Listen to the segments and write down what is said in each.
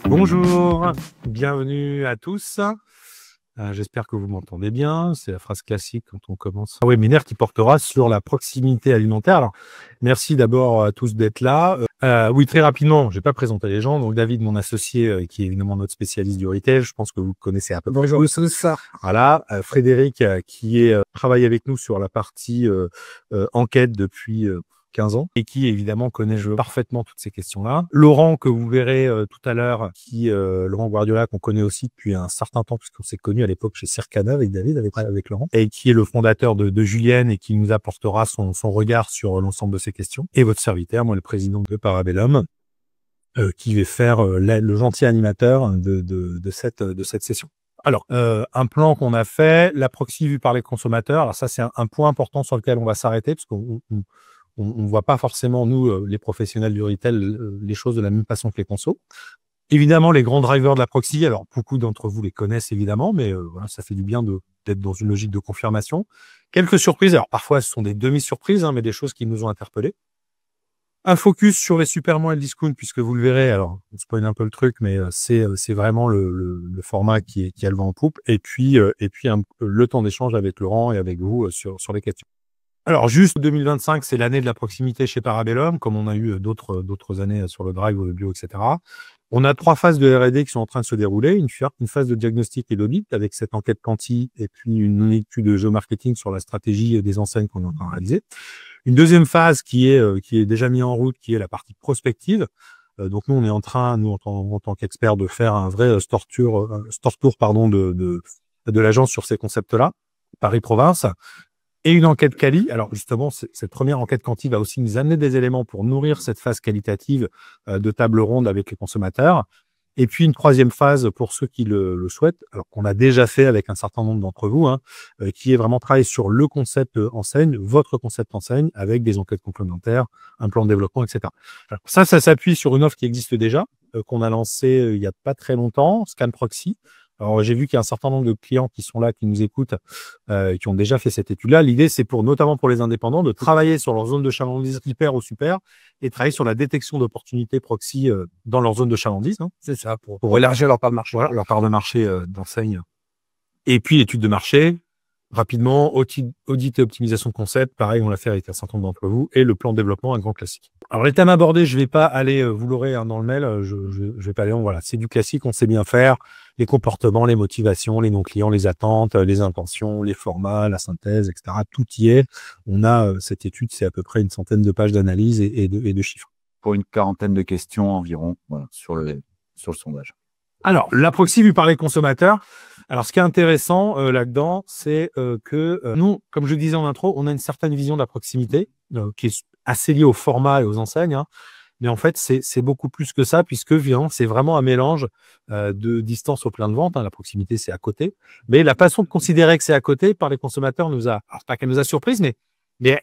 Bonjour, bienvenue à tous. J'espère que vous m'entendez bien. C'est la phrase classique quand on commence un webinaire qui portera sur la proximité alimentaire. Alors, merci d'abord à tous d'être là. Oui, très rapidement, je vais pas présenter les gens. Donc, David, mon associé, qui est évidemment notre spécialiste du retail, je pense que vous connaissez un peu. Bonjour, c'est ça. Voilà, Frédéric, qui travaille avec nous sur la partie enquête depuis 15 ans et qui évidemment connaît parfaitement toutes ces questions-là. Laurent, que vous verrez tout à l'heure, Laurent Guardiola, qu'on connaît aussi depuis un certain temps puisqu'on s'est connus à l'époque chez Circana avec David, avec Laurent, et qui est le fondateur de Julienne et qui nous apportera son regard sur l'ensemble de ces questions. Et votre serviteur, moi le président de Parabellum, qui va faire le gentil animateur de cette session. Alors, un plan qu'on a fait, la proxy vue par les consommateurs. Alors ça, c'est un point important sur lequel on va s'arrêter parce qu'on voit pas forcément, nous, les professionnels du retail, les choses de la même façon que les consos. Évidemment, les grands drivers de la proxy, alors beaucoup d'entre vous les connaissent évidemment, mais voilà, ça fait du bien d'être dans une logique de confirmation. Quelques surprises, alors parfois ce sont des demi-surprises, mais des choses qui nous ont interpellés. Un focus sur les supermarchés et le discount, puisque vous le verrez, alors on spoil un peu le truc, mais c'est vraiment le format qui a le vent en poupe. Et puis le temps d'échange avec Laurent et avec vous sur les questions. Alors juste 2025, c'est l'année de la proximité chez Parabellum, comme on a eu d'autres années sur le drive ou le bio, etc. On a 3 phases de R&D qui sont en train de se dérouler, une phase de diagnostic et d'audit avec cette enquête quanti et puis une étude de géomarketing sur la stratégie des enseignes qu'on est en train de réaliser. Une deuxième phase qui est déjà mise en route, qui est la partie prospective. Donc nous, on est en train, nous en tant qu'experts, de faire un vrai store tour de l'agence sur ces concepts-là, Paris-Province. Et une enquête quali. Alors justement, cette première enquête quanti va aussi nous amener des éléments pour nourrir cette phase qualitative de table ronde avec les consommateurs. Et puis une troisième phase pour ceux qui le souhaitent, alors qu'on a déjà fait avec un certain nombre d'entre vous, qui est vraiment travailler sur le concept enseigne, votre concept enseigne, avec des enquêtes complémentaires, un plan de développement, etc. Alors ça s'appuie sur une offre qui existe déjà, qu'on a lancée il y a pas très longtemps, Scan Proxy. Alors, j'ai vu qu'il y a un certain nombre de clients qui sont là, qui nous écoutent, qui ont déjà fait cette étude-là. L'idée, c'est notamment pour les indépendants, de travailler sur leur zone de chalandise hyper ou super et travailler sur la détection d'opportunités proxy dans leur zone de chalandise. C'est ça, pour élargir leur part de marché. Voilà, leur part de marché d'enseigne. Et puis, l'étude de marché, rapidement, audit et optimisation de concept. Pareil, on l'a fait avec un certain nombre d'entre vous. Et le plan de développement, un grand classique. Alors, les thèmes abordés, je vais pas aller, vous l'aurez dans le mail, je vais pas aller, voilà, c'est du classique, on sait bien faire. Les comportements, les motivations, les non-clients, les attentes, les intentions, les formats, la synthèse, etc. Tout y est. On a cette étude, c'est à peu près une centaine de pages d'analyse et de chiffres. Pour une quarantaine de questions environ, voilà, sur le sondage. Alors, la proxy vue par les consommateurs. Alors, ce qui est intéressant là-dedans, c'est que nous, comme je le disais en intro, on a une certaine vision de la proximité qui est assez liée au format et aux enseignes. Mais en fait, c'est beaucoup plus que ça, puisque c'est vraiment un mélange de distance au plein de vente. La proximité, c'est à côté. Mais la façon de considérer que c'est à côté par les consommateurs alors pas qu'elle nous a surprise, mais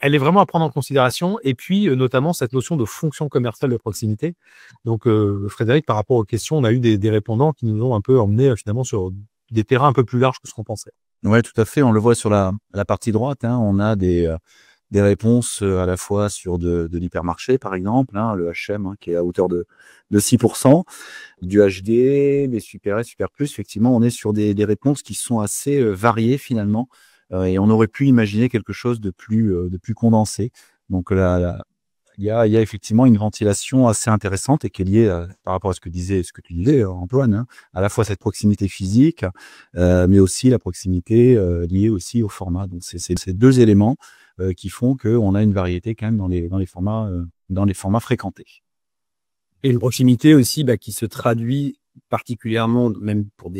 elle est vraiment à prendre en considération. Et puis, notamment, cette notion de fonction commerciale de proximité. Donc, Frédéric, par rapport aux questions, on a eu des répondants qui nous ont un peu emmenés finalement sur des terrains un peu plus larges que ce qu'on pensait. Ouais, tout à fait. On le voit sur la partie droite. On a des réponses à la fois sur de l'hypermarché, par exemple, le H&M qui est à hauteur de 6%, du HD, des Super S, Super Plus. Effectivement, on est sur des réponses qui sont assez variées finalement, et on aurait pu imaginer quelque chose de plus condensé. Donc là, il y a effectivement une ventilation assez intéressante et qui est liée par rapport à ce que tu disais, Antoine, à la fois cette proximité physique, mais aussi la proximité liée aussi au format. Donc c'est ces deux éléments qui font qu'on a une variété quand même dans les formats fréquentés. Et une proximité aussi qui se traduit particulièrement même pour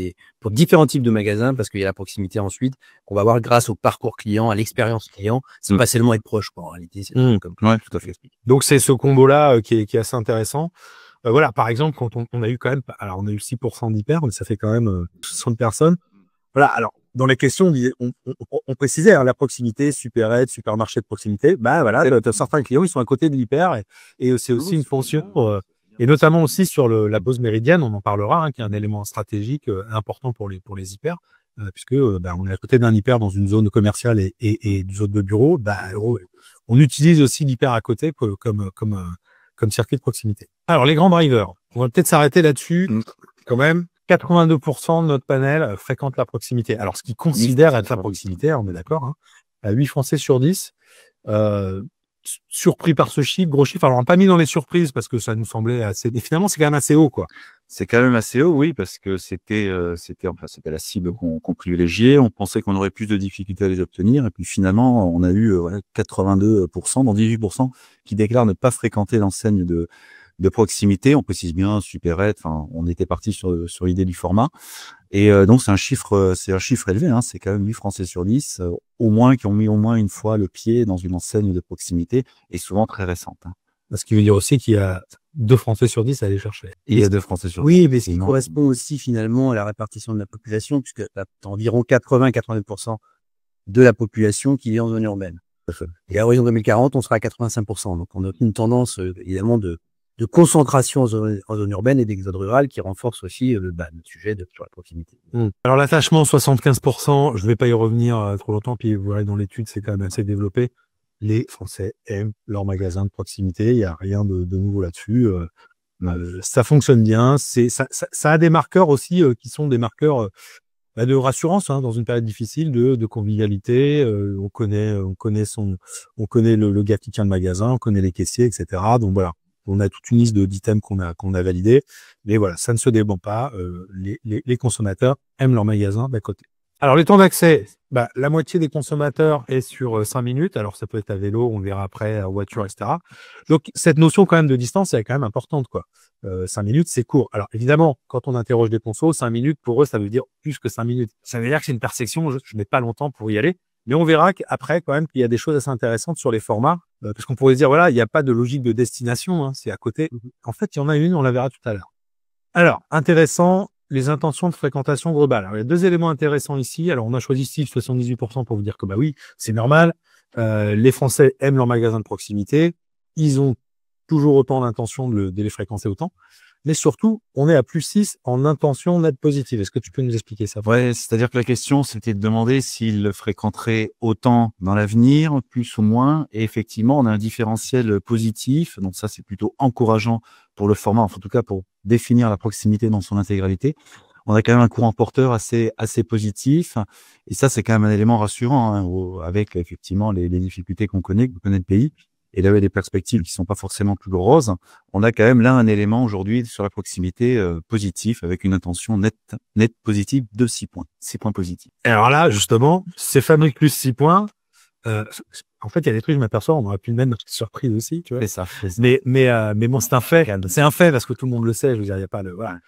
différents types de magasins, parce qu'il y a la proximité ensuite qu'on va voir grâce au parcours client, à l'expérience client. C'est pas seulement être proche, en réalité. C'est comme ouais, tout à fait. Donc c'est ce combo-là qui est assez intéressant. Voilà, par exemple, quand on a eu quand même, alors on a eu 6% d'hyper, mais ça fait quand même 60 personnes. Voilà, alors dans les questions, on précisait la proximité, supérette, supermarché de proximité. Voilà, certains clients, ils sont à côté de l'hyper et c'est aussi une fonction, et notamment aussi sur la pause méridienne, on en parlera, qui est un élément stratégique important pour les hyper, puisque on est à côté d'un hyper dans une zone commerciale et une zone de bureau. On On utilise aussi l'hyper à côté comme circuit de proximité. Alors, les grands drivers. On va peut-être s'arrêter là-dessus. Quand même, 82% de notre panel fréquente la proximité. Alors, ce qu'ils considèrent être la proximité, on est d'accord, hein, à 8 Français sur 10, surpris par ce chiffre, gros chiffre. Alors, on n'a pas mis dans les surprises parce que ça nous semblait assez, mais finalement, c'est quand même assez haut, quoi. C'est quand même assez haut, oui, parce que c'était la cible qu'on privilégiait. On pensait qu'on aurait plus de difficultés à les obtenir. Et puis finalement, on a eu 82%, dont 18% qui déclarent ne pas fréquenter l'enseigne de proximité. On précise bien supérette. Enfin, on était parti sur l'idée du format. Et donc c'est un chiffre élevé. Hein, c'est quand même 8 Français sur 10, au moins qui ont mis au moins une fois le pied dans une enseigne de proximité, et souvent très récente. Hein. Ce qui veut dire aussi qu'il y a 2 Français sur 10 à aller chercher. Il y a 2 Français sur 10. Oui, mais ce qui correspond aussi finalement à la répartition de la population, puisque tu as environ 80-90% de la population qui est en zone urbaine. Et à l'horizon 2040, on sera à 85%. Donc on a une tendance évidemment de concentration en zone urbaine et d'exode rural qui renforce aussi le sujet sur la proximité. Alors l'attachement 75%, je vais pas y revenir trop longtemps, puis vous verrez dans l'étude, c'est quand même assez développé. Les Français aiment leur magasin de proximité, il y a rien de nouveau là-dessus. Ça fonctionne bien, ça a des marqueurs aussi qui sont des marqueurs de rassurance, hein, dans une période difficile, de convivialité. On connaît le gars qui tient le magasin, on connaît les caissiers, etc. Donc voilà. On a toute une liste d'items qu'on a validés, mais voilà, ça ne se dément pas. Les consommateurs aiment leur magasin d'à côté. Alors les temps d'accès, la moitié des consommateurs est sur 5 minutes. Alors ça peut être à vélo, on verra après, en voiture, etc. Donc cette notion quand même de distance, elle est quand même importante, quoi. 5 minutes, c'est court. Alors évidemment, quand on interroge des consos, 5 minutes pour eux, ça veut dire plus que 5 minutes. Ça veut dire que c'est une perception. Je n'ai pas longtemps pour y aller. Mais on verra qu'après, quand même, qu'il y a des choses assez intéressantes sur les formats, parce qu'on pourrait se dire, voilà, il n'y a pas de logique de destination, hein, c'est à côté. En fait, il y en a une, on la verra tout à l'heure. Alors, intéressant, les intentions de fréquentation globale. Alors, il y a 2 éléments intéressants ici. Alors, on a choisi ici 78% pour vous dire que, oui, c'est normal. Les Français aiment leur magasin de proximité. Ils ont toujours autant d'intention de les fréquenter autant. Mais surtout, on est à +6 en intention nette positive. Est-ce que tu peux nous expliquer ça? Ouais, c'est-à-dire que la question, c'était de demander s'ils le fréquenteraient autant dans l'avenir, plus ou moins. Et effectivement, on a un différentiel positif. Donc ça, c'est plutôt encourageant pour le format, en tout cas pour définir la proximité dans son intégralité. On a quand même un courant porteur assez positif. Et ça, c'est quand même un élément rassurant, hein, avec effectivement les difficultés que connaît le pays. Et là, il y a des perspectives qui sont pas forcément toujours roses. On a quand même là un élément aujourd'hui sur la proximité positif, avec une intention nette positive de 6 points. 6 points positifs. Et alors là, justement, ces fameux plus 6 points, en fait, il y a des trucs, je m'aperçois, on aurait pu le mettre surprise aussi, tu vois. C'est ça. Mais bon, c'est un fait. C'est un fait parce que tout le monde le sait. Je veux dire, il y a pas voilà.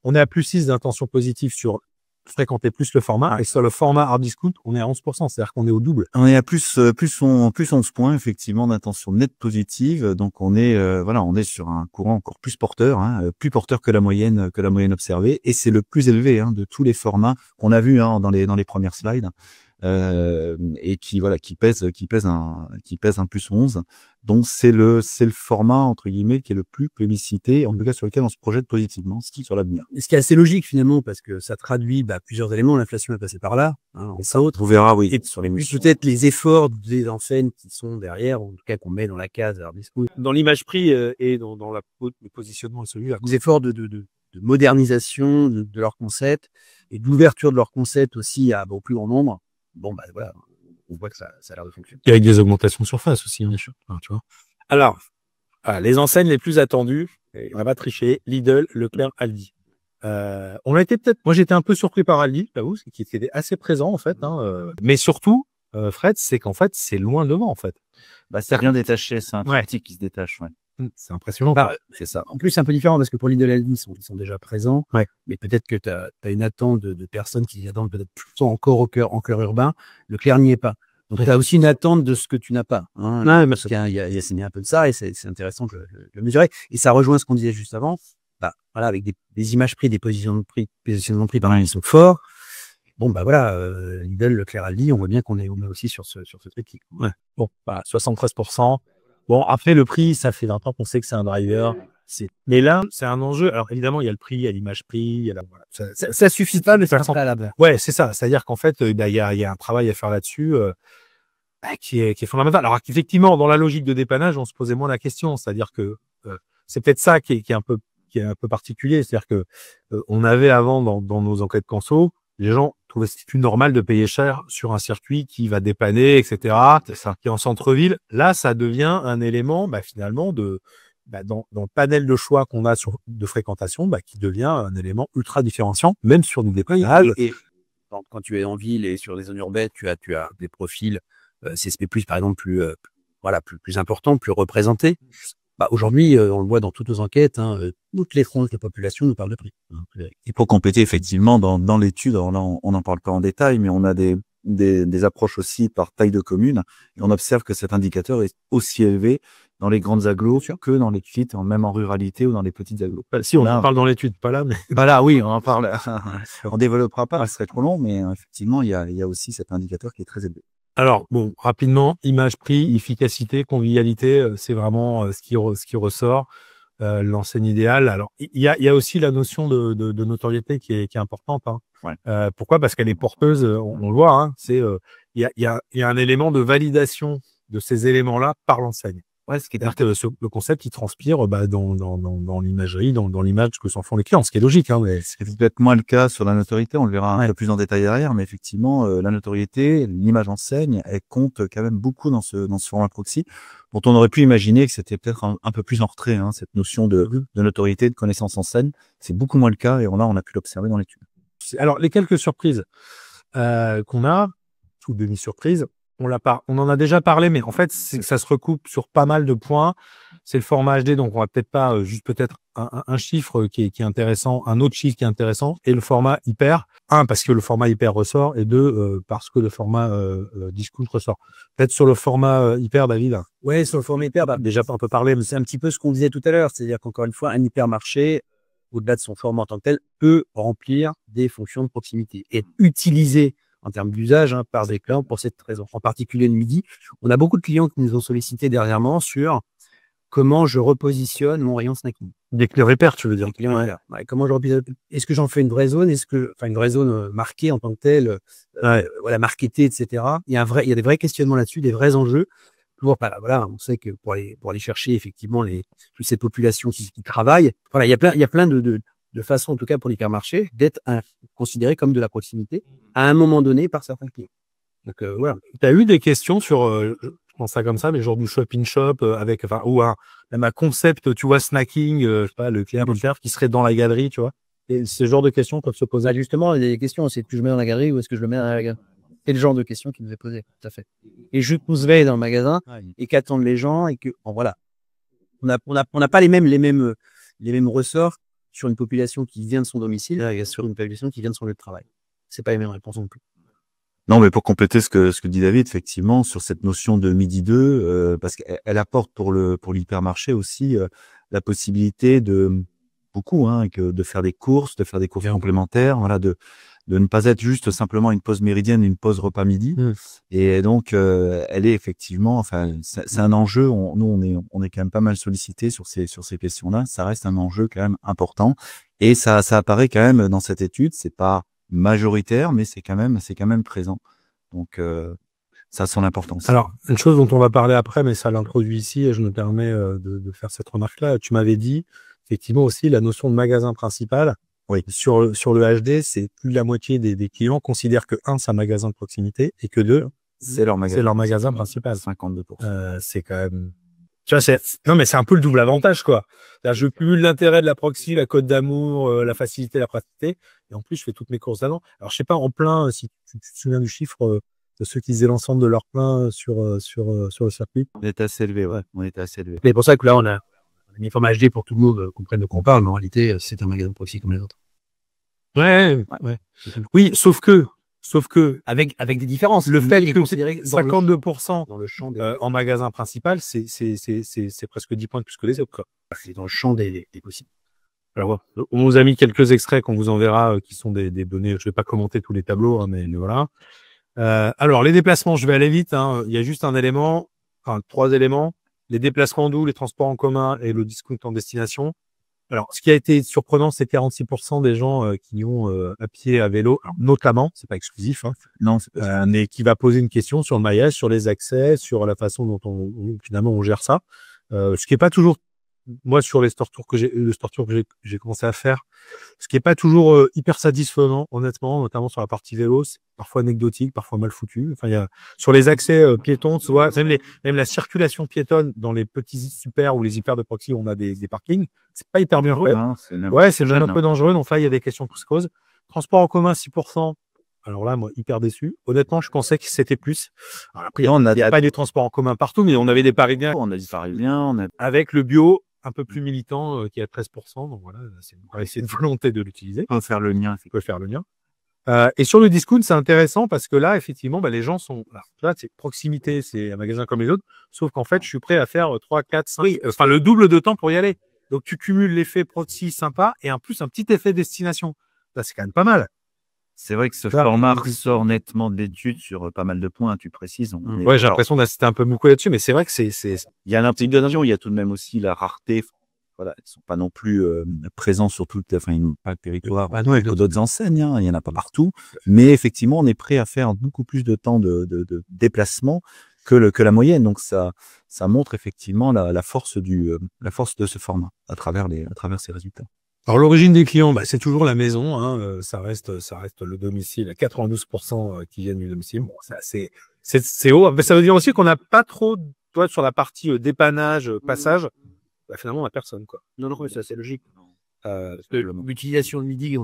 On est à +6 d'intention positive sur fréquenter plus le format, et sur le format hard discount, on est à 11%, c'est-à-dire qu'on est au double. On est à plus 11 points, effectivement, d'intention nette positive. Donc, on est sur un courant encore plus porteur, hein, plus porteur que la moyenne observée. Et c'est le plus élevé, hein, de tous les formats qu'on a vus, hein, dans les premières slides. Et qui pèse un plus 11. Donc c'est le format entre guillemets qui est le plus plébiscité, en tout cas sur lequel on se projette positivement sur l'avenir. Ce qui est assez logique finalement, parce que ça traduit plusieurs éléments. L'inflation est passée par là, hein, en ça autre. On verra, oui, et sur les peut-être les efforts des enseignes qui sont derrière, en tout cas qu'on met dans la case hard discount, dans l'image prix et dans le positionnement de celui-là. Des efforts de modernisation de leur concept et d'ouverture de leur concept aussi au plus grand nombre. Bon, voilà, on voit que ça a l'air de fonctionner. Et avec des augmentations de surface aussi, bien sûr. Enfin, tu vois. Alors, les enseignes les plus attendues, on va pas tricher, Lidl, Leclerc, Aldi. On a été moi j'étais un peu surpris par Aldi, j'avoue, qui était assez présent en fait. Hein, mais surtout, Fred, c'est qu'en fait, c'est loin devant en fait. C'est rien détaché, c'est un triptyque qui se détache. Ouais. C'est impressionnant. C'est ça. En plus, c'est un peu différent parce que pour Lidl et Aldi, ils sont déjà présents. Ouais. Mais peut-être que tu as une attente de personnes qui attendent peut-être plutôt encore en cœur urbain. Leclerc n'y est pas. Donc, tu as aussi une attente de ce que tu n'as pas. Hein, parce qu'il y a signé un peu de ça et c'est intéressant de le mesurer. Et ça rejoint ce qu'on disait juste avant. Voilà, avec des images prix, des positionnements de prix, ils sont forts. Bon, Lidl, Leclerc, Aldi, on voit bien qu'on est aussi sur ce triptyque. Ouais. Bon, 73%. Bon, après, le prix, ça fait 20 ans qu'on sait que c'est un driver. Mais là, c'est un enjeu. Alors, évidemment, il y a le prix, il y a l'image prix, il y a ça suffit pas de faire ça. Ouais, c'est ça. C'est-à-dire qu'en fait, il y a un travail à faire là-dessus. qui est fondamental. Alors effectivement, dans la logique de dépannage, on se posait moins la question, c'est-à-dire que c'est peut-être ça qui est un peu particulier, c'est-à-dire que on avait avant dans nos enquêtes conso, les gens trouvaient que c'était plus normal de payer cher sur un circuit qui va dépanner, etc. C'est ça. Qui est en centre-ville. Là, ça devient un élément finalement dans le panel de choix qu'on a de fréquentation, qui devient un élément ultra différenciant, même sur des dépannages. Et quand tu es en ville et sur des zones urbaines, tu as des profils CSP+, par exemple, plus importants, plus représentés. Aujourd'hui, on le voit dans toutes nos enquêtes, toutes les franges de population nous parlent de prix. Et pour compléter, effectivement, dans l'étude, alors là, on n'en parle pas en détail, mais on a des approches aussi par taille de commune. Et on observe que cet indicateur est aussi élevé dans les grandes agglos que dans les petites, même en ruralité ou dans les petites agglos. Si, on en parle dans l'étude, pas là, mais. Là, oui, on en parle. On développera pas, ce serait trop long, mais effectivement, il y a aussi cet indicateur qui est très élevé. Alors, rapidement, image, prix, efficacité, convivialité, c'est vraiment ce qui ressort, l'enseigne idéale. Alors, il y a aussi la notion de notoriété qui est importante. Ouais. Pourquoi? Parce qu'elle est porteuse, on le voit, il y a un élément de validation de ces éléments-là par l'enseigne. Ouais, ce qui est C'est-à-dire que le concept, il transpire dans l'imagerie, dans l'image que s'en font les clients, ce qui est logique. Mais c'est peut-être moins le cas sur la notoriété, on le verra un peu plus en détail derrière, mais effectivement, la notoriété, l'image enseigne, elle compte quand même beaucoup dans ce format proxy, dont on aurait pu imaginer que c'était peut-être un peu plus en retrait, cette notion de notoriété, de connaissance enseigne. C'est beaucoup moins le cas, et là, on a pu l'observer dans l'étude. Alors, les quelques surprises qu'on a, ou demi-surprises, on en a déjà parlé, mais en fait, ça se recoupe sur pas mal de points. C'est le format HD, donc on va peut-être pas juste peut-être un chiffre qui est intéressant, un autre chiffre qui est intéressant, et le format hyper. Parce que le format hyper ressort, et deux, parce que le format discount ressort. Peut-être sur le format hyper, David. Ouais, sur le format hyper, déjà on peut parler, mais c'est un petit peu ce qu'on disait tout à l'heure, c'est-à-dire qu'encore une fois, un hypermarché, au-delà de son format en tant que tel, peut remplir des fonctions de proximité et être utilisé en termes d'usage par des clients pour cette raison. En particulier le midi, on a beaucoup de clients qui nous ont sollicité dernièrement sur comment je repositionne mon rayon snacking. Des clients repères, tu veux dire? Ouais, comment je repositionne? Est-ce que j'en fais une vraie zone? Une vraie zone marquée en tant que telle, marketée, etc. Il y a des vrais questionnements là-dessus, des vrais enjeux. Toujours on sait que pour aller chercher effectivement toutes ces populations qui travaillent, il y a plein de façons, en tout cas pour l'hypermarché, d'être considéré comme de la proximité à un moment donné par certains clients. Donc voilà. Tu as eu des questions sur, je pense ça comme ça, mais genre du shop-in-shop même un concept, tu vois, snacking, je sais pas, le client qui serait dans la galerie, tu vois. Et ce genre de questions peuvent se poser. Justement, les questions, c'est que je le mets dans la galerie ou est-ce que je le mets dans la galerie? C'est le genre de questions qui nous est posé, tout à fait. Et je pousserai dans le magasin et qu'attendent les gens et que, on n'a pas les mêmes ressorts sur une population qui vient de son domicile et sur une population qui vient de son lieu de travail. C'est pas les mêmes réponses non plus. Non, mais pour compléter ce que dit David, effectivement, sur cette notion de midi 2, parce qu'elle apporte pour l'hypermarché aussi la possibilité de faire des courses, complémentaires, de ne pas être juste simplement une pause méridienne, une pause repas midi. Et donc, elle est effectivement, c'est un enjeu. Nous, on est quand même pas mal sollicité sur ces questions-là. Ça reste un enjeu quand même important. Et ça apparaît quand même dans cette étude. C'est pas majoritaire, mais c'est quand même présent. Donc, ça a son importance. Alors, une chose dont on va parler après, mais ça l'introduit ici, et je me permets de faire cette remarque-là. Tu m'avais dit, effectivement aussi, la notion de magasin principal. Oui. Sur le HD, c'est plus de la moitié des clients considèrent que c'est un magasin de proximité et que c'est leur magasin principal. 52%. C'est quand même, tu vois, c'est un peu le double avantage, quoi. Je cumule l'intérêt de la proxy, la cote d'amour, la facilité, la praticité, et en plus, je fais toutes mes courses là-dedans. Alors, je sais pas, en plein, si tu te souviens du chiffre de ceux qui faisaient l'ensemble de leur plein sur le circuit. On était assez élevé, ouais. C'est pour ça que là, on a mis format HD pour que tout le monde comprenne de quoi on parle, mais en réalité, c'est un magasin de proxy comme les autres. Ouais. Oui, sauf que, avec des différences. Le fait que 52% dans le champ en magasin principal, c'est presque 10 points de plus que les autres, quoi. C'est dans le champ des possibles. Alors, on vous a mis quelques extraits qu'on vous enverra, qui sont des données. Je vais pas commenter tous les tableaux, mais voilà. Alors, les déplacements, je vais aller vite, Il y a juste trois éléments. Les déplacements doux, les transports en commun et le discount en destination. Alors, ce qui a été surprenant, c'est 46% des gens qui ont à pied, à vélo, alors, notamment, c'est pas exclusif, hein, Non, c'est pas mais qui va poser une question sur le maillage, sur les accès, sur la façon dont finalement on gère ça. Ce qui est pas toujours, moi sur le store tour que j'ai commencé à faire, ce qui est pas toujours hyper satisfaisant, honnêtement, notamment sur la partie vélo, c'est parfois anecdotique, parfois mal foutu. Enfin, il y a sur les accès piétons, tu vois, même la circulation piétonne dans les petits super ou les hyper de proxy, où on a des parkings, c'est pas hyper bien fait. hein, c'est Ouais, c'est même un peu dangereux. Donc là, il y a des questions qui se posent. Transport en commun, 6%. Alors là, moi, hyper déçu. Honnêtement, je pensais que c'était plus. Alors après, on il n'y a pas des transports en commun partout, mais on avait des Parisiens a des Parisiens, on a avec le bio un peu plus militant qui est à 13%. Donc voilà, c'est une volonté de l'utiliser. peut faire le lien. On peut faire le lien. Et sur le discount, c'est intéressant parce que là, effectivement, les gens sont là, c'est proximité, c'est un magasin comme les autres, sauf qu'en fait, je suis prêt à faire 3, 4, 5, enfin le double de temps pour y aller. Donc tu cumules l'effet proxy sympa et en plus un petit effet destination. Là, c'est quand même pas mal. C'est vrai que ce format ressort nettement de l'étude sur pas mal de points, tu précises. Ouais, j'ai l'impression d'assister un peu beaucoup là-dessus, mais c'est vrai que c'est. Il y a l'intimidation, il y a tout de même aussi la rareté. Voilà, ils sont pas non plus présents sur ils n'ont pas le territoire d'autres enseignes, hein, il y en a pas partout. Mais effectivement, on est prêt à faire beaucoup plus de temps de déplacement que la moyenne. Donc ça montre effectivement la force de ce format à travers ces résultats. Alors l'origine des clients, c'est toujours la maison, hein, ça reste le domicile, à 92% qui viennent du domicile. Bon, ça c'est haut, mais ça veut dire aussi qu'on n'a pas trop, toi, sur la partie dépannage, passage, finalement on n'a personne, quoi. Non, mais ça c'est logique. Parce que l'utilisation de midi,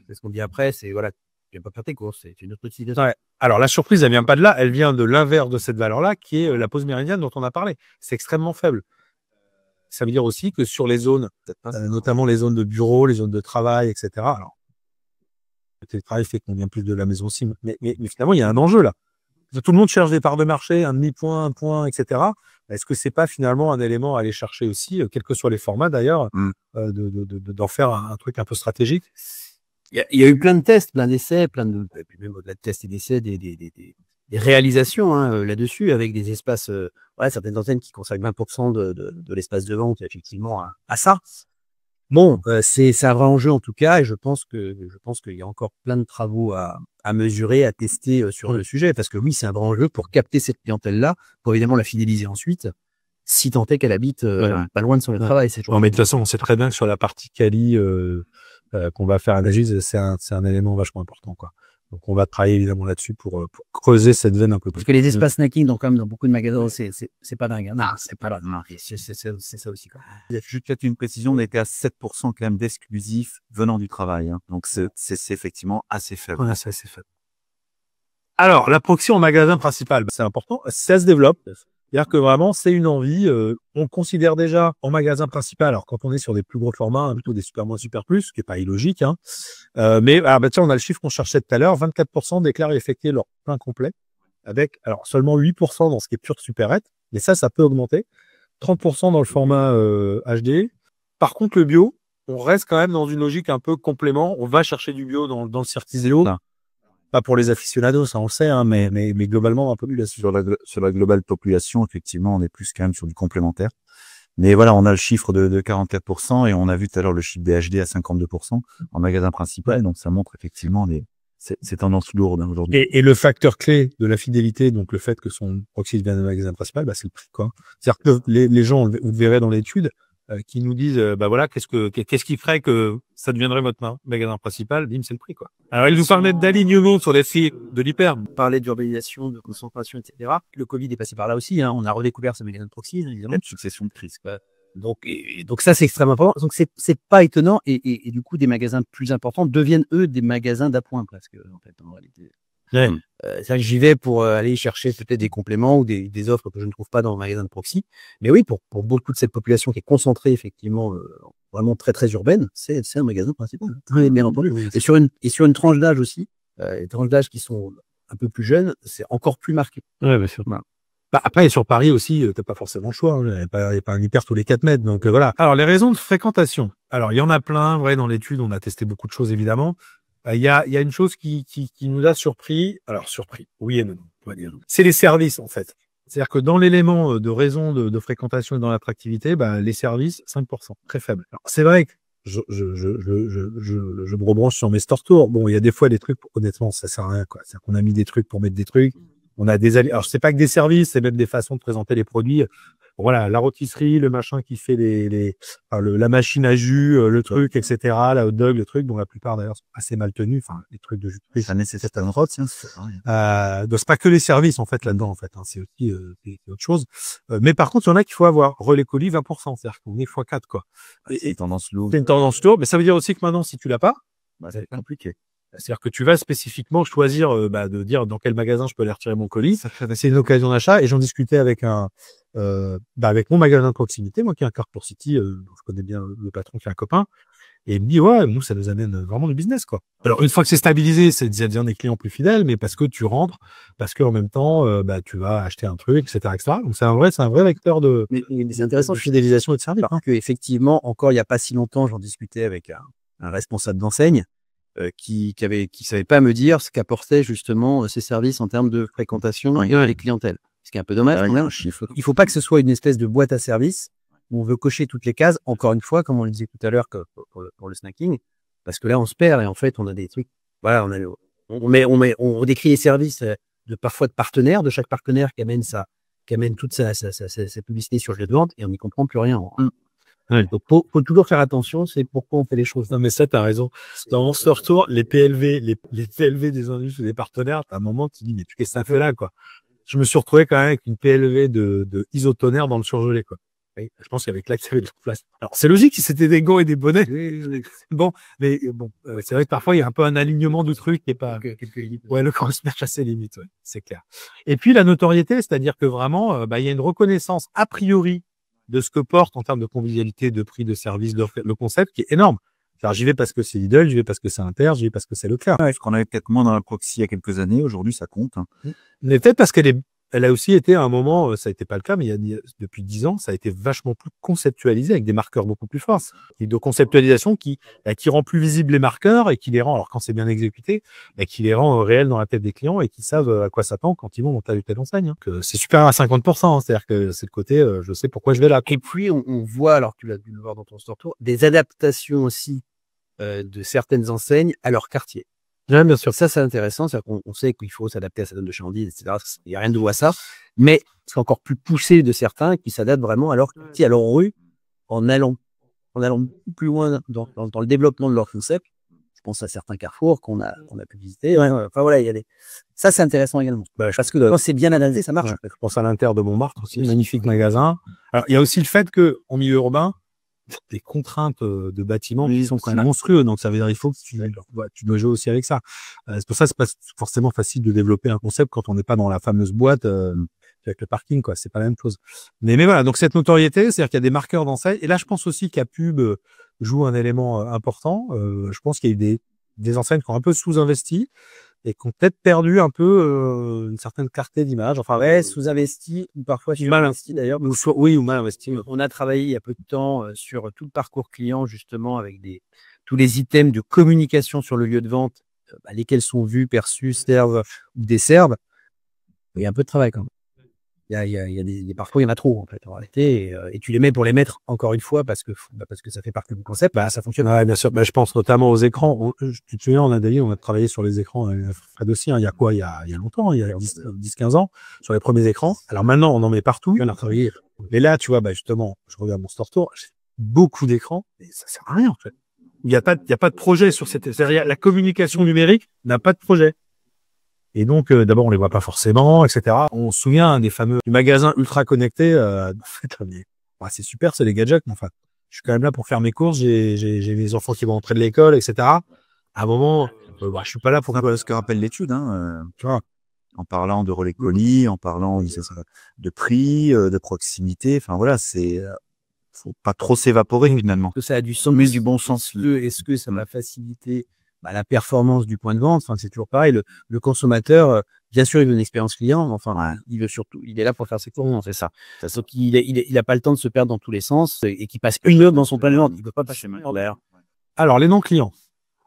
c'est ce qu'on dit après, c'est voilà, tu viens pas faire tes courses, c'est une autre utilisation. Ouais. Alors la surprise, elle vient pas de là, elle vient de l'inverse de cette valeur-là, qui est la pause méridienne dont on a parlé. C'est extrêmement faible. Ça veut dire aussi que sur les zones, notamment les zones de bureau, les zones de travail, etc. Alors, le télétravail fait qu'on vient plus de la maison aussi, mais finalement, il y a un enjeu là. Tout le monde cherche des parts de marché, un demi-point, un point, etc. Est-ce que c'est pas finalement un élément à aller chercher aussi, quels que soient les formats d'ailleurs, d'en faire un truc un peu stratégique? Il y a eu plein de tests, plein d'essais, et puis même au-delà de tests et d'essais, des réalisations là-dessus, avec des espaces, certaines antennes qui consacrent 20% de l'espace de vente effectivement à ça. Bon, c'est un vrai enjeu en tout cas, et je pense qu'il y a encore plein de travaux à mesurer, à tester sur le sujet, parce que oui, c'est un vrai enjeu pour capter cette clientèle-là, pour évidemment la fidéliser ensuite, si tant est qu'elle habite pas loin de son lieu de travail. Non, mais de toute façon, on sait très bien que sur la partie quali qu'on va faire à Nagis, c'est un élément vachement important, quoi. Donc, on va travailler évidemment là-dessus pour creuser cette veine un peu plus. Parce que les espaces snacking, donc, quand même, dans beaucoup de magasins, c'est pas dingue. Hein. Non, c'est pas là. C'est ça aussi, quoi. Il y a juste peut-être une précision, on était à 7% quand même d'exclusifs venant du travail. Hein. Donc, c'est effectivement assez faible. Ouais, c'est assez faible. Alors, la proxy en magasin principal, c'est important. Ça se développe. C'est-à-dire que vraiment, c'est une envie. On considère déjà en magasin principal, alors quand on est sur des plus gros formats, plutôt des super moins super plus, ce qui est pas illogique, hein. Mais tiens, on a le chiffre qu'on cherchait tout à l'heure. 24% déclarent effectuer leur plein complet, avec alors seulement 8% dans ce qui est pure supérette. Mais ça peut augmenter. 30% dans le format HD. Par contre, le bio, on reste quand même dans une logique un peu complément. On va chercher du bio dans le Certiséo. Pas pour les aficionados, ça on le sait, hein, mais globalement un peu plus là-dessus. Sur la globale population, effectivement, on est plus quand même sur du complémentaire. Mais voilà, on a le chiffre de 44% et on a vu tout à l'heure le chiffre des HD à 52% en magasin principal. Donc ça montre effectivement ces tendances lourdes aujourd'hui. Et le facteur clé de la fidélité, donc le fait que son proxy devienne un magasin principal, c'est le prix, quoi. C'est-à-dire que les gens, vous verrez dans l'étude, qui nous disent voilà, qu'est-ce qui ferait que ça deviendrait votre magasin principal, bim, c'est le prix, quoi. Alors ils nous parlaient d'alignement sur les prix de l'hyper, on parlait d'urbanisation, de concentration, etc. Le Covid est passé par là aussi, hein. On a redécouvert ce magasin de proxy, évidemment. Une succession de crises, quoi. Donc ça c'est extrêmement important. Donc c'est pas étonnant, et du coup des magasins plus importants deviennent eux des magasins d'appoint presque, en fait, en réalité. Ouais. C'est vrai que j'y vais pour aller chercher peut-être des compléments ou des offres que je ne trouve pas dans le magasin de proxy. Mais oui, pour beaucoup de cette population qui est concentrée effectivement, vraiment très très urbaine, c'est un magasin principal. Oui, bien entendu. Oui. Et sur une tranche d'âge aussi, les tranches d'âge qui sont un peu plus jeunes, c'est encore plus marqué. Ouais, bien sûr. Voilà. Après, sur Paris aussi, t'as pas forcément le choix. Il n'y a pas un hyper tous les 4 mètres. Donc voilà. Alors les raisons de fréquentation. Alors il y en a plein. Ouais, dans l'étude, on a testé beaucoup de choses évidemment. Il y a une chose qui nous a surpris. Alors surpris, oui et non, on va dire. C'est les services en fait. C'est-à-dire que dans l'élément de raison de fréquentation et dans l'attractivité, bah, les services, 5%, très faible. Alors, c'est vrai que je me rebranche sur mes store tours. Bon, il y a des fois des trucs, honnêtement, ça sert à rien, quoi. C'est-à-dire qu'on a mis des trucs pour mettre des trucs. On a alors, c'est pas que des services, c'est même des façons de présenter les produits. Voilà, la rôtisserie, le machin qui fait la machine à jus, le truc, etc., la hot dog, le truc, dont la plupart d'ailleurs sont assez mal tenus, enfin, les trucs de jus de fruits. Ça nécessite un rot, tiens, Donc c'est pas que les services, en fait, là-dedans, en fait, hein, c'est aussi, c'est autre chose. Mais par contre, il y en a qu'il faut avoir. Relais colis, 20%, c'est-à-dire qu'on est x4, quoi. C'est une tendance lourde. C'est une tendance lourde, mais ça veut dire aussi que maintenant, si tu l'as pas, Bah, c'est compliqué. c'est-à-dire que tu vas spécifiquement choisir de dire dans quel magasin je peux aller retirer mon colis. C'est une occasion d'achat. Et j'en discutais avec avec mon magasin de proximité, moi qui est un Carrefour City, dont je connais bien le patron qui est un copain. Et il me dit ouais, nous ça nous amène vraiment du business, quoi. Alors une fois que c'est stabilisé, ça devient des clients plus fidèles, mais parce que tu rentres, parce qu'en même temps tu vas acheter un truc, etc. Donc c'est un vrai vecteur de. Mais c'est intéressant de fidélisation et de service. parce que effectivement, encore il y a pas si longtemps, j'en discutais avec un responsable d'enseigne. Qui savait pas me dire ce qu'apportaient justement ces services en termes de fréquentation et les clientèles. Ce qui est un peu dommage. Il faut pas que ce soit une espèce de boîte à service où on veut cocher toutes les cases. Encore une fois, comme on le disait tout à l'heure pour le snacking, parce que là on se perd et en fait on a des trucs. Voilà, on décrit les services parfois de partenaires, de chaque partenaire qui amène toute sa publicité sur le jeu de vente et on n'y comprend plus rien. Ouais. Donc, faut toujours faire attention, c'est pourquoi on fait les choses. Non, mais ça, t'as raison. Dans mon store tour, les PLV des industries, des partenaires, à un moment, tu te dis, mais qu'est-ce que ça fait là, quoi? Je me suis retrouvé quand même avec une PLV de isotonnerre dans le surgelé, quoi. Oui, je pense qu'avec là, qu'il y avait de la place. Alors, c'est logique si c'était des gants et des bonnets. Bon, mais bon, c'est vrai que parfois, il y a un peu un alignement de trucs qui est pas. Quelques limites. Ouais, le cross-merch a ses limites, ouais, c'est clair. Et puis, la notoriété, c'est-à-dire que vraiment, il y a une reconnaissance a priori de ce que porte en termes de convivialité, de prix, de service, le concept qui est énorme. Alors, j'y vais parce que c'est Lidl, j'y vais parce que c'est Inter, j'y vais parce que c'est Leclerc. Ouais, parce qu'on avait peut-être moins dans la proxy il y a quelques années. Aujourd'hui, ça compte. Hein. Mais peut-être parce elle a aussi été à un moment, ça n'était pas le cas, mais depuis 10 ans, ça a été vachement plus conceptualisé avec des marqueurs beaucoup plus forts. Et de conceptualisation qui rend plus visibles les marqueurs et qui les rend, alors quand c'est bien exécuté, qui les rend réels dans la tête des clients et qui savent à quoi s'attendre quand ils vont dans telle ou telle enseigne. Hein. Que c'est supérieur à 50%, hein, c'est-à-dire que c'est le côté, je sais pourquoi je vais là. Et puis, on voit, alors tu l'as dû le voir dans ton store tour, des adaptations aussi de certaines enseignes à leur quartier. Ouais, bien sûr. Ça, c'est intéressant. C'est-à-dire qu'on sait qu'il faut s'adapter à sa zone de chalandise, etc. Il n'y a rien de nouveau à ça. Mais c'est encore plus poussé de certains qui s'adaptent vraiment à leur quartier, à leur rue, en allant beaucoup plus loin dans le développement de leur concept. Je pense à certains carrefours qu'on a pu visiter. Ouais. Enfin, voilà, ça, c'est intéressant également. Parce que quand c'est bien analysé, ça marche. Ouais. Je pense à l'Inter de Montmartre aussi. Magnifique magasin. Alors, il y a aussi le fait que, en milieu urbain, des contraintes de bâtiments qui sont quand même monstrueux. Donc, ça veut dire il faut que tu dois jouer aussi avec ça. C'est pour ça que c'est pas forcément facile de développer un concept quand on n'est pas dans la fameuse boîte avec le parking, quoi. C'est pas la même chose. Mais voilà. Donc, cette notoriété, c'est-à-dire qu'il y a des marqueurs d'enseigne. Et là, je pense aussi qu'à pub joue un élément important. Je pense qu'il y a eu des enseignes qui ont un peu sous-investi et qui ont peut-être perdu un peu une certaine clarté d'image. Enfin, ouais, sous-investi ou parfois mal investi d'ailleurs. Oui, ou mal investi. On a travaillé il y a peu de temps sur tout le parcours client justement avec tous les items de communication sur le lieu de vente, lesquels sont vus, perçus, servent ou desservent. Il y a un peu de travail quand même. Parfois il y en a trop en fait en réalité et tu les mets pour les mettre encore une fois parce que ça fait partie du concept, ça fonctionne. Ouais, bien sûr. Je pense notamment aux écrans. Tu te souviens, on a travaillé sur les écrans Fred aussi, hein, il y a quoi, il y a longtemps, il y a 10-15 ans, sur les premiers écrans. Alors maintenant, on en met partout. On a travaillé. Mais là, tu vois, justement, je reviens à mon store tour, j'ai beaucoup d'écrans et ça sert à rien en fait. Il y a pas de projet sur c'est-à-dire la communication numérique n'a pas de projet. Et donc, d'abord, on les voit pas forcément, etc. On se souvient des fameux du magasin ultra connecté. C'est super, c'est les gadgets, mais enfin, je suis quand même là pour faire mes courses. J'ai mes enfants qui vont rentrer de l'école, etc. À un moment, je suis pas là pour. Ce que rappelle l'étude, hein. Tu vois, en parlant de relais colis, en parlant de prix, de proximité. Enfin voilà, faut pas trop s'évaporer finalement. Que ça a du sens, mais du bon sens. Est-ce que ça va faciliter la performance du point de vente? Enfin, c'est toujours pareil. Le consommateur, bien sûr, il veut une expérience client, mais enfin, il veut surtout, il est là pour faire ses courses, c'est ça. Sauf qu'il a pas le temps de se perdre dans tous les sens et qu'il passe une heure dans son point de vente. Il peut pas passer une heure d'ailleurs. Alors, les non-clients.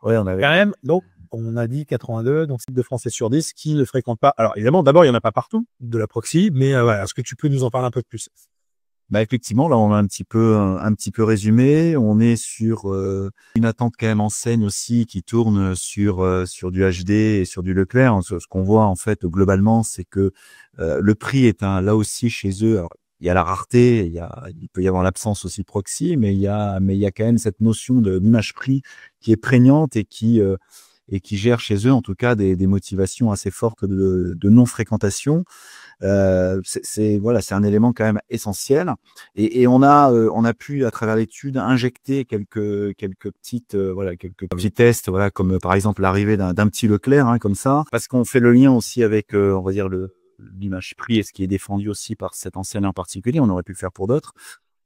Ouais, on avait. Quand même, donc, On a dit 82, donc 7 de Français sur 10 qui ne fréquentent pas. Alors évidemment, d'abord, il y en a pas partout de la proxy, mais voilà, est-ce que tu peux nous en parler un peu plus? Bah effectivement, là on a un petit peu résumé. On est sur une attente quand même enseigne aussi qui tourne sur du HD et sur du Leclerc. Ce qu'on voit en fait globalement, c'est que le prix est là aussi chez eux. Alors, il y a la rareté, il peut y avoir l'absence aussi de proxy, mais il y a quand même cette notion d'image prix qui est prégnante et qui gère chez eux en tout cas des motivations assez fortes de non fréquentation. C'est un élément quand même essentiel et on a pu à travers l'étude injecter quelques petits tests, voilà, comme par exemple l'arrivée d'un petit Leclerc, hein, comme ça, parce qu'on fait le lien aussi avec on va dire l'image prix et ce qui est défendu aussi par cette enseigne en particulier. On aurait pu le faire pour d'autres.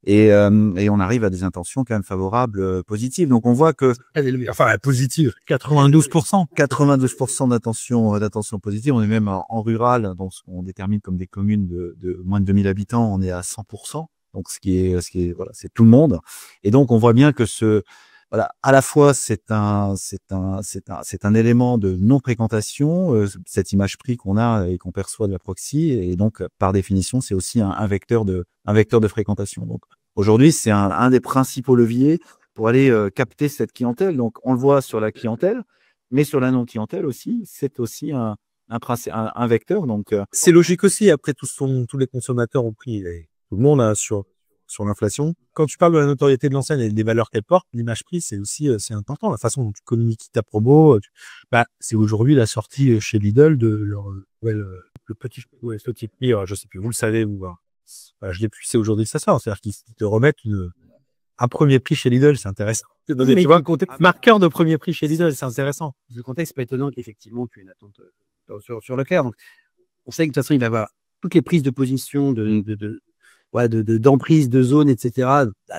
Et on arrive à des intentions quand même favorables, positives. Donc on voit que enfin positive, 92%. 92% d'attention positive. On est même en rural, donc ce qu'on détermine comme des communes de moins de 2000 habitants, on est à 100%. Donc ce qui est voilà, c'est tout le monde. Et donc on voit bien que voilà, à la fois c'est un élément de non fréquentation, cette image prix qu'on a et qu'on perçoit de la proxy, et donc par définition c'est aussi un vecteur de fréquentation. Donc aujourd'hui c'est un des principaux leviers pour aller capter cette clientèle. Donc on le voit sur la clientèle, mais sur la non clientèle aussi, c'est aussi un vecteur. Donc c'est logique aussi. Après tous les consommateurs ont pris, tout le monde a sur l'inflation. Quand tu parles de la notoriété de l'enseigne et des valeurs qu'elle porte, l'image prix, c'est aussi c'est important. La façon dont tu communiques ta promo, c'est aujourd'hui la sortie chez Lidl de leur le petit prix. Je sais plus, vous le savez, je l'ai plus. C'est aujourd'hui que ça sort. C'est-à-dire qu'ils te remettent un premier prix chez Lidl, c'est intéressant. Tu vois, un marqueur de premier prix chez Lidl, c'est intéressant. Le contexte, c'est pas étonnant qu'effectivement tu aies une attente sur Leclerc. Donc, on sait que de toute façon, il va y avoir toutes les prises de position d'emprise, de zone, etc.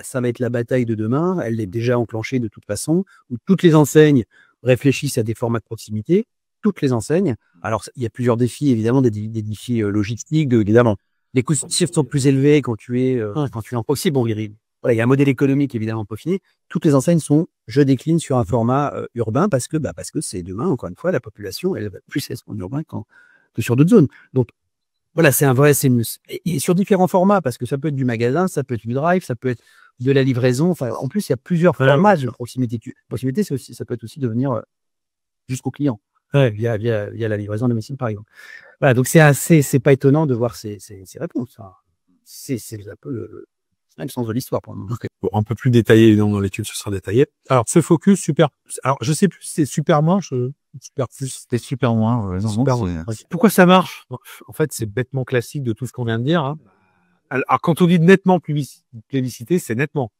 Ça va être la bataille de demain. Elle est déjà enclenchée de toute façon, où toutes les enseignes réfléchissent à des formats de proximité. Toutes les enseignes. Alors, il y a plusieurs défis, évidemment, des défis logistiques, évidemment. Les coûts sont plus élevés quand tu es en proxy. Bon, il y a un modèle économique, évidemment, peaufiné. Toutes les enseignes je décline sur un format urbain parce que c'est demain, encore une fois, la population, elle va plus être en urbain que sur d'autres zones. Donc, voilà, et sur différents formats, parce que ça peut être du magasin, ça peut être du drive, ça peut être de la livraison. Enfin, en plus, il y a plusieurs formats de proximité. Proximité, ça peut être aussi devenir jusqu'au client. Ouais. Via la livraison à domicile, par exemple. Voilà, donc c'est pas étonnant de voir ces réponses. C'est un peu le sens de l'histoire pour le moment. Okay. Bon, un peu plus détaillé, dans l'étude, ce sera détaillé. Alors, ce focus, super. Alors, je sais plus, c'est super moins, super plus. C'était super moins. Pourquoi ça marche? En fait, c'est bêtement classique de tout ce qu'on vient de dire. Hein. Alors, quand on dit nettement plébiscité, c'est nettement.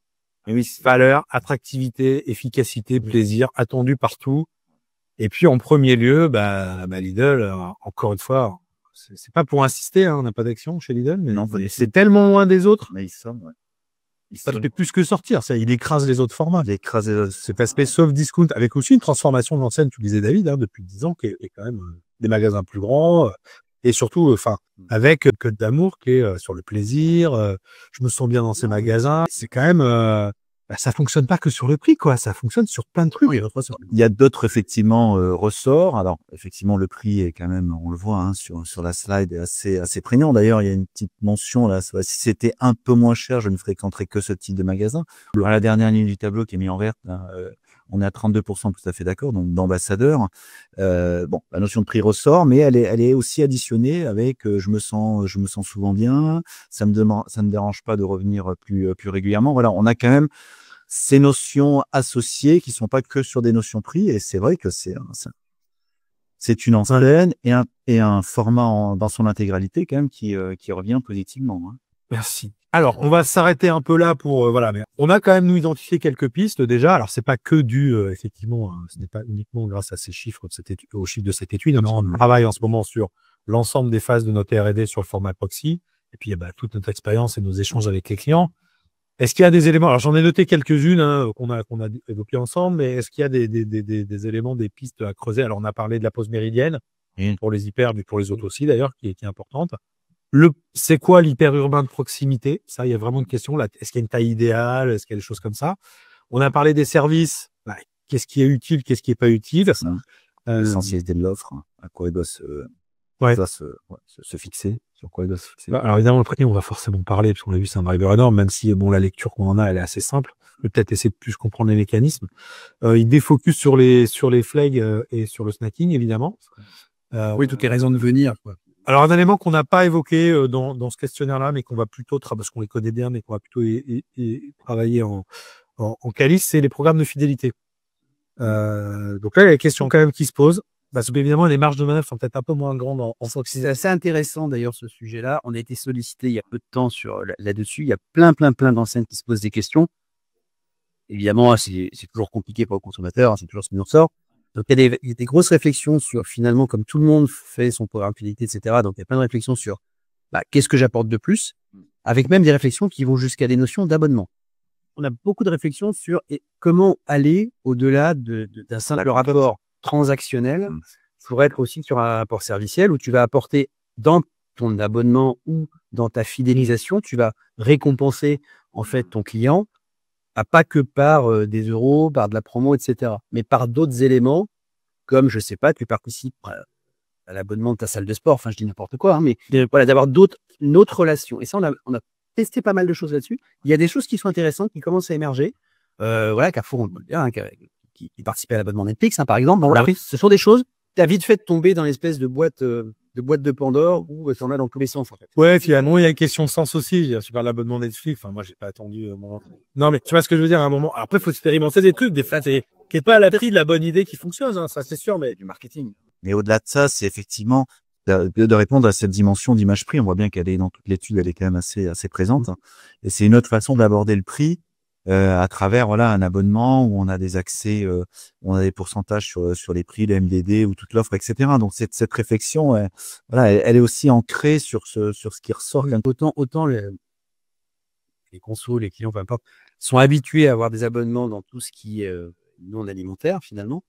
Oui, valeur, attractivité, efficacité, plaisir, attendu partout. Et puis, en premier lieu, Lidl, encore une fois, c'est pas pour insister, hein, on n'a pas d'action chez Lidl, mais non, c'est tellement loin des autres. Mais ils sont, ouais. Ça ne fait plus que sortir. Il écrase les autres formats. Cet aspect soft discount, avec aussi une transformation de l'enseigne, tu le disais David, hein, depuis 10 ans, qui est quand même des magasins plus grands, et surtout, avec Code d'amour qui est sur le plaisir. Je me sens bien dans ces magasins. C'est quand même, ça fonctionne pas que sur le prix, quoi. Ça fonctionne sur plein de trucs. Oui, il y a d'autres effectivement ressorts. Alors effectivement, le prix est quand même, on le voit hein, sur la slide, est assez prégnant. D'ailleurs, il y a une petite mention là. Si c'était un peu moins cher, je ne fréquenterais que ce type de magasin. À la dernière ligne du tableau qui est mis en vert, là, on est à 32%, tout à fait d'accord. Donc d'ambassadeurs. La notion de prix ressort, mais elle est aussi additionnée avec je me sens souvent bien. Ça ne me dérange pas de revenir plus régulièrement. Voilà, on a quand même ces notions associées qui sont pas que sur des notions prix, et c'est vrai que c'est une enseigne et un format dans son intégralité quand même qui revient positivement. Hein. Merci. Alors, on va s'arrêter un peu là pour mais on a quand même nous identifié quelques pistes déjà. Alors, c'est pas que effectivement, ce n'est pas uniquement grâce à ces chiffres aux chiffres de cette étude. On travaille en ce moment sur l'ensemble des phases de notre R&D sur le format proxy, et puis toute notre expérience et nos échanges avec les clients. Est-ce qu'il y a des éléments? Alors, j'en ai noté quelques-unes qu'on a évoquées ensemble, mais est-ce qu'il y a des éléments, des pistes à creuser? Alors, on a parlé de la pause méridienne pour les hyper, mais pour les autres aussi d'ailleurs, qui est importante. C'est quoi l'hyper-urbain de proximité? Ça, il y a vraiment une question là. Est-ce qu'il y a une taille idéale? Est-ce qu'il y a des choses comme ça? On a parlé des services. Qu'est-ce qui est utile? Qu'est-ce qui est pas utile? l'essentialité de l'offre, hein, à quoi il doit Ouais. se fixer, sur quoi il doit se fixer. Bah, alors évidemment, le prix, on va forcément parler, parce qu'on l'a vu, c'est un driver énorme, même si bon, la lecture qu'on en a, elle est assez simple. Je vais peut-être essayer de plus comprendre les mécanismes. Il défocus sur les flags et sur le snacking, évidemment. Oui, toutes les raisons de venir, quoi. Alors, un élément qu'on n'a pas évoqué dans ce questionnaire-là, mais qu'on va plutôt parce qu'on les connaît bien, mais qu'on va plutôt travailler en qualif, c'est les programmes de fidélité. Donc là, il y a la question quand même qui se pose. Parce que évidemment, les marges de manœuvre sont peut-être un peu moins grandes en C'est assez intéressant d'ailleurs ce sujet-là. On a été sollicité il y a peu de temps là-dessus. Il y a plein d'enseignes qui se posent des questions. Évidemment, c'est toujours compliqué pour le consommateur, hein, c'est toujours ce qui nous ressort. Donc il y a des grosses réflexions sur finalement, comme tout le monde fait son programme fidélité, etc. Donc il y a plein de réflexions sur qu'est-ce que j'apporte de plus, avec même des réflexions qui vont jusqu'à des notions d'abonnement. On a beaucoup de réflexions sur comment aller au-delà d'un simple rapport transactionnel pour être aussi sur un rapport serviciel où tu vas apporter dans ton abonnement ou dans ta fidélisation, tu vas récompenser en fait ton client, pas que par des euros, par de la promo, etc., mais par d'autres éléments comme, je sais pas, tu participes à l'abonnement de ta salle de sport, enfin je dis n'importe quoi, hein, mais voilà, d'avoir une autre relation. Et ça, on a testé pas mal de choses là-dessus. Il y a des choses qui sont intéressantes, qui commencent à émerger. Voilà, Carrefour, on peut le dire, hein, qui participait à l'abonnement Netflix, hein, par exemple. Bon, voilà, ce sont des choses, tu as vite fait de tomber dans l'espèce de boîte de Pandore où tu en as dans tous les sens, en fait. Ouais, finalement, il y a une question de sens aussi. Tu parles de l'abonnement Netflix. Enfin, moi, j'ai pas attendu mon entrée. Non, mais tu vois ce que je veux dire à un moment. Après, il faut expérimenter des trucs. Des fois, qui est pas à l'abri de la bonne idée qui fonctionne, hein, ça c'est sûr, mais du marketing. Mais au-delà de ça, c'est effectivement de répondre à cette dimension d'image prix. On voit bien qu'elle est dans toute l'étude, elle est quand même assez présente. Hein. Et c'est une autre façon d'aborder le prix à travers un abonnement où on a des accès, on a des pourcentages sur les prix, le MDD ou toute l'offre, etc. Donc cette réflexion, elle est aussi ancrée sur ce qui ressort. Autant les consos, les clients, peu importe, sont habitués à avoir des abonnements dans tout ce qui est non alimentaire finalement.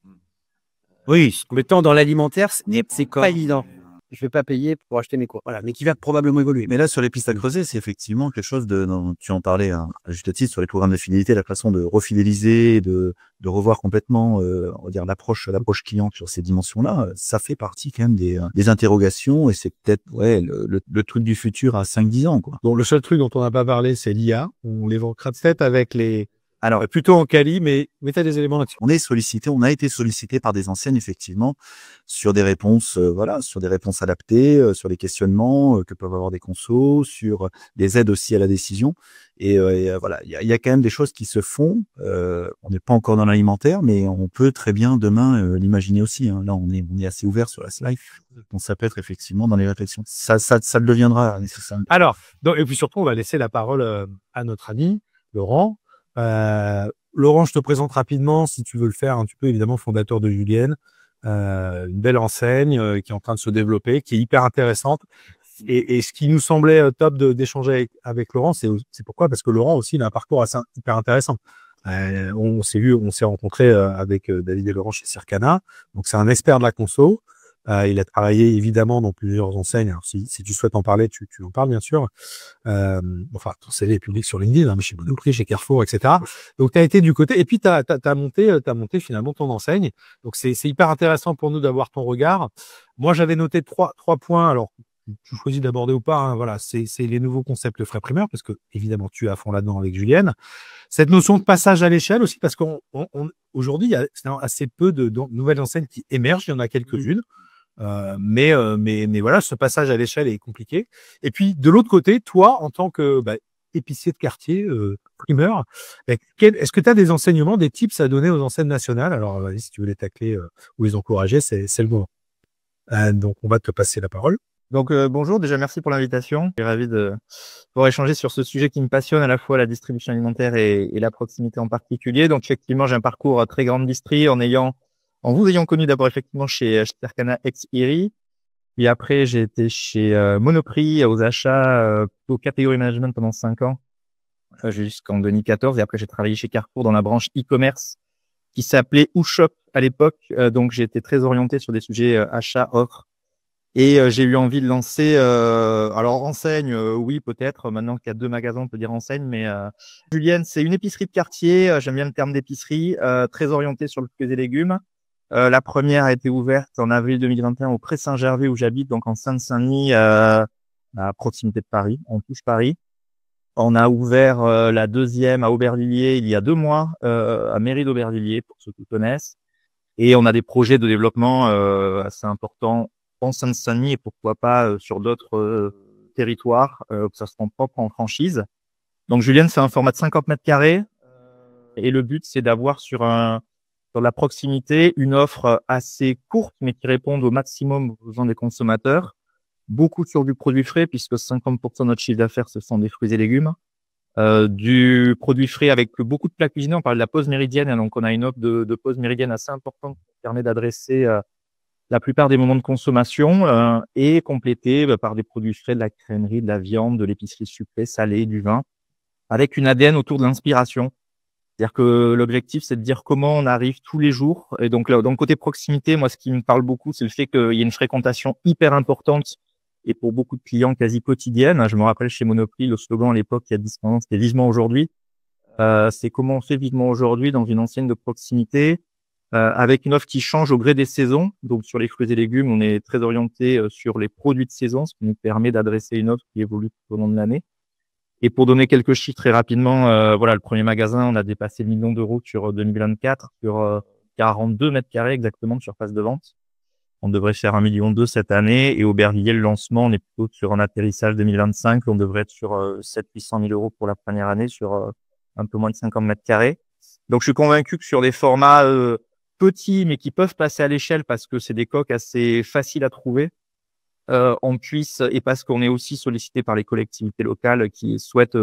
Oui, mais tant dans l'alimentaire, c'est pas évident. Je vais pas payer pour acheter mes cours. Voilà, mais qui va probablement évoluer. Mais là, sur les pistes à creuser, c'est effectivement quelque chose dont tu en parlais à juste titre sur les programmes de fidélité, la façon de refidéliser, de revoir complètement, on va dire l'approche client sur ces dimensions-là. Ça fait partie quand même des interrogations et c'est peut-être le truc du futur à 5-10 ans, quoi. Bon, le seul truc dont on n'a pas parlé, c'est l'IA. On l'évoquera peut-être avec alors, plutôt en quali, mais tu as des éléments là-dessus. On a été sollicité par des enseignes, effectivement, sur des réponses, sur des réponses adaptées, sur les questionnements que peuvent avoir des consos, sur des aides aussi à la décision. Et voilà, il y a quand même des choses qui se font. On n'est pas encore dans l'alimentaire, mais on peut très bien demain l'imaginer aussi. Hein. Là, on est assez ouvert sur la slide. Donc, ça peut être effectivement dans les réflexions. Ça le deviendra nécessairement. Alors, et puis surtout, on va laisser la parole à notre ami Laurent. Laurent, je te présente rapidement, si tu veux le faire, un petit peu évidemment fondateur de Julienne, une belle enseigne qui est en train de se développer, qui est hyper intéressante. Et ce qui nous semblait top d'échanger avec Laurent, c'est pourquoi, parce que Laurent aussi il a un parcours assez hyper intéressant. On s'est rencontré avec David et Laurent chez Circana, donc c'est un expert de la conso. Il a travaillé évidemment dans plusieurs enseignes. Alors, si tu souhaites en parler, tu en parles bien sûr. Enfin, ton CV est public sur LinkedIn, hein, mais chez Monoprix, chez Carrefour, etc. Donc, tu as été du côté, et puis t'as monté finalement ton enseigne. Donc, c'est hyper intéressant pour nous d'avoir ton regard. Moi, j'avais noté trois points. Alors, tu choisis d'aborder ou pas. Hein, voilà, c'est les nouveaux concepts de frais primeurs, parce que évidemment, tu es à fond là-dedans avec Julienne. Cette notion de passage à l'échelle aussi, parce qu'aujourd'hui, il y a assez peu de nouvelles enseignes qui émergent. Il y en a quelques-unes. Mais voilà, ce passage à l'échelle est compliqué. Et puis de l'autre côté, toi, en tant que épicier de quartier, primeur, est-ce que tu as des enseignements, des tips à donner aux enseignes nationales? Alors vas-y, si tu veux les tacler ou les encourager, c'est le moment. Donc on va te passer la parole. Donc bonjour, déjà merci pour l'invitation. Je suis ravi de pouvoir échanger sur ce sujet qui me passionne, à la fois la distribution alimentaire et la proximité en particulier. Donc effectivement, j'ai un parcours très grande distri en vous ayant connu d'abord effectivement chez Circana ex-IRI. Puis après, j'ai été chez Monoprix aux achats, au catégorie management pendant 5 ans, jusqu'en 2014. Et après, j'ai travaillé chez Carrefour dans la branche e-commerce qui s'appelait Ushop à l'époque. Donc, j'ai été très orienté sur des sujets achats, offres. Et j'ai eu envie de lancer, alors enseigne, oui peut-être. Maintenant qu'il y a 2 magasins, on peut dire enseigne. Mais Julienne, c'est une épicerie de quartier. J'aime bien le terme d'épicerie, très orientée sur le fruits et légumes. La première a été ouverte en avril 2021 au Pré Saint-Gervais où j'habite, donc en Seine-Saint-Denis, à proximité de Paris, en touche Paris. On a ouvert la deuxième à Aubervilliers il y a 2 mois, à Mairie d'Aubervilliers, pour ceux qui connaissent. Et on a des projets de développement assez importants en Seine-Saint-Denis et pourquoi pas sur d'autres territoires, que ça soit en propre en franchise. Donc Julienne, c'est un format de 50 mètres carrés et le but, c'est d'avoir sur la proximité une offre assez courte mais qui réponde au maximum aux besoins des consommateurs. Beaucoup sur du produit frais puisque 50% de notre chiffre d'affaires, ce sont des fruits et légumes. Du produit frais avec beaucoup de plats cuisinés. On parle de la pause méridienne, hein, donc on a une offre de pause méridienne assez importante qui permet d'adresser la plupart des moments de consommation et complétée par des produits frais, de la crèmerie, de la viande, de l'épicerie sucrée, salée, du vin, avec une ADN autour de l'inspiration. C'est-à-dire que l'objectif, c'est de dire comment on arrive tous les jours. Et donc, là, dans le côté proximité, moi, ce qui me parle beaucoup, c'est le fait qu'il y ait une fréquentation hyper importante et pour beaucoup de clients quasi quotidienne. Je me rappelle chez Monoprix, le slogan à l'époque, il y a 10 ans, c'était vivement aujourd'hui. C'est comment on fait vivement aujourd'hui dans une enseigne de proximité, avec une offre qui change au gré des saisons. Donc, sur les fruits et légumes, on est très orienté sur les produits de saison, ce qui nous permet d'adresser une offre qui évolue tout au long de l'année. Et pour donner quelques chiffres très rapidement, voilà, le premier magasin, on a dépassé le million d'euros sur 2024, sur 42 mètres carrés exactement de surface de vente. On devrait faire 1,2 million cette année. Et Aubervilliers, le lancement, on est plutôt sur un atterrissage 2025. On devrait être sur 700 000 euros pour la première année, sur un peu moins de 50 mètres carrés. Donc, je suis convaincu que sur des formats petits, mais qui peuvent passer à l'échelle parce que c'est des coques assez faciles à trouver, on puisse, et parce qu'on est aussi sollicité par les collectivités locales qui souhaitent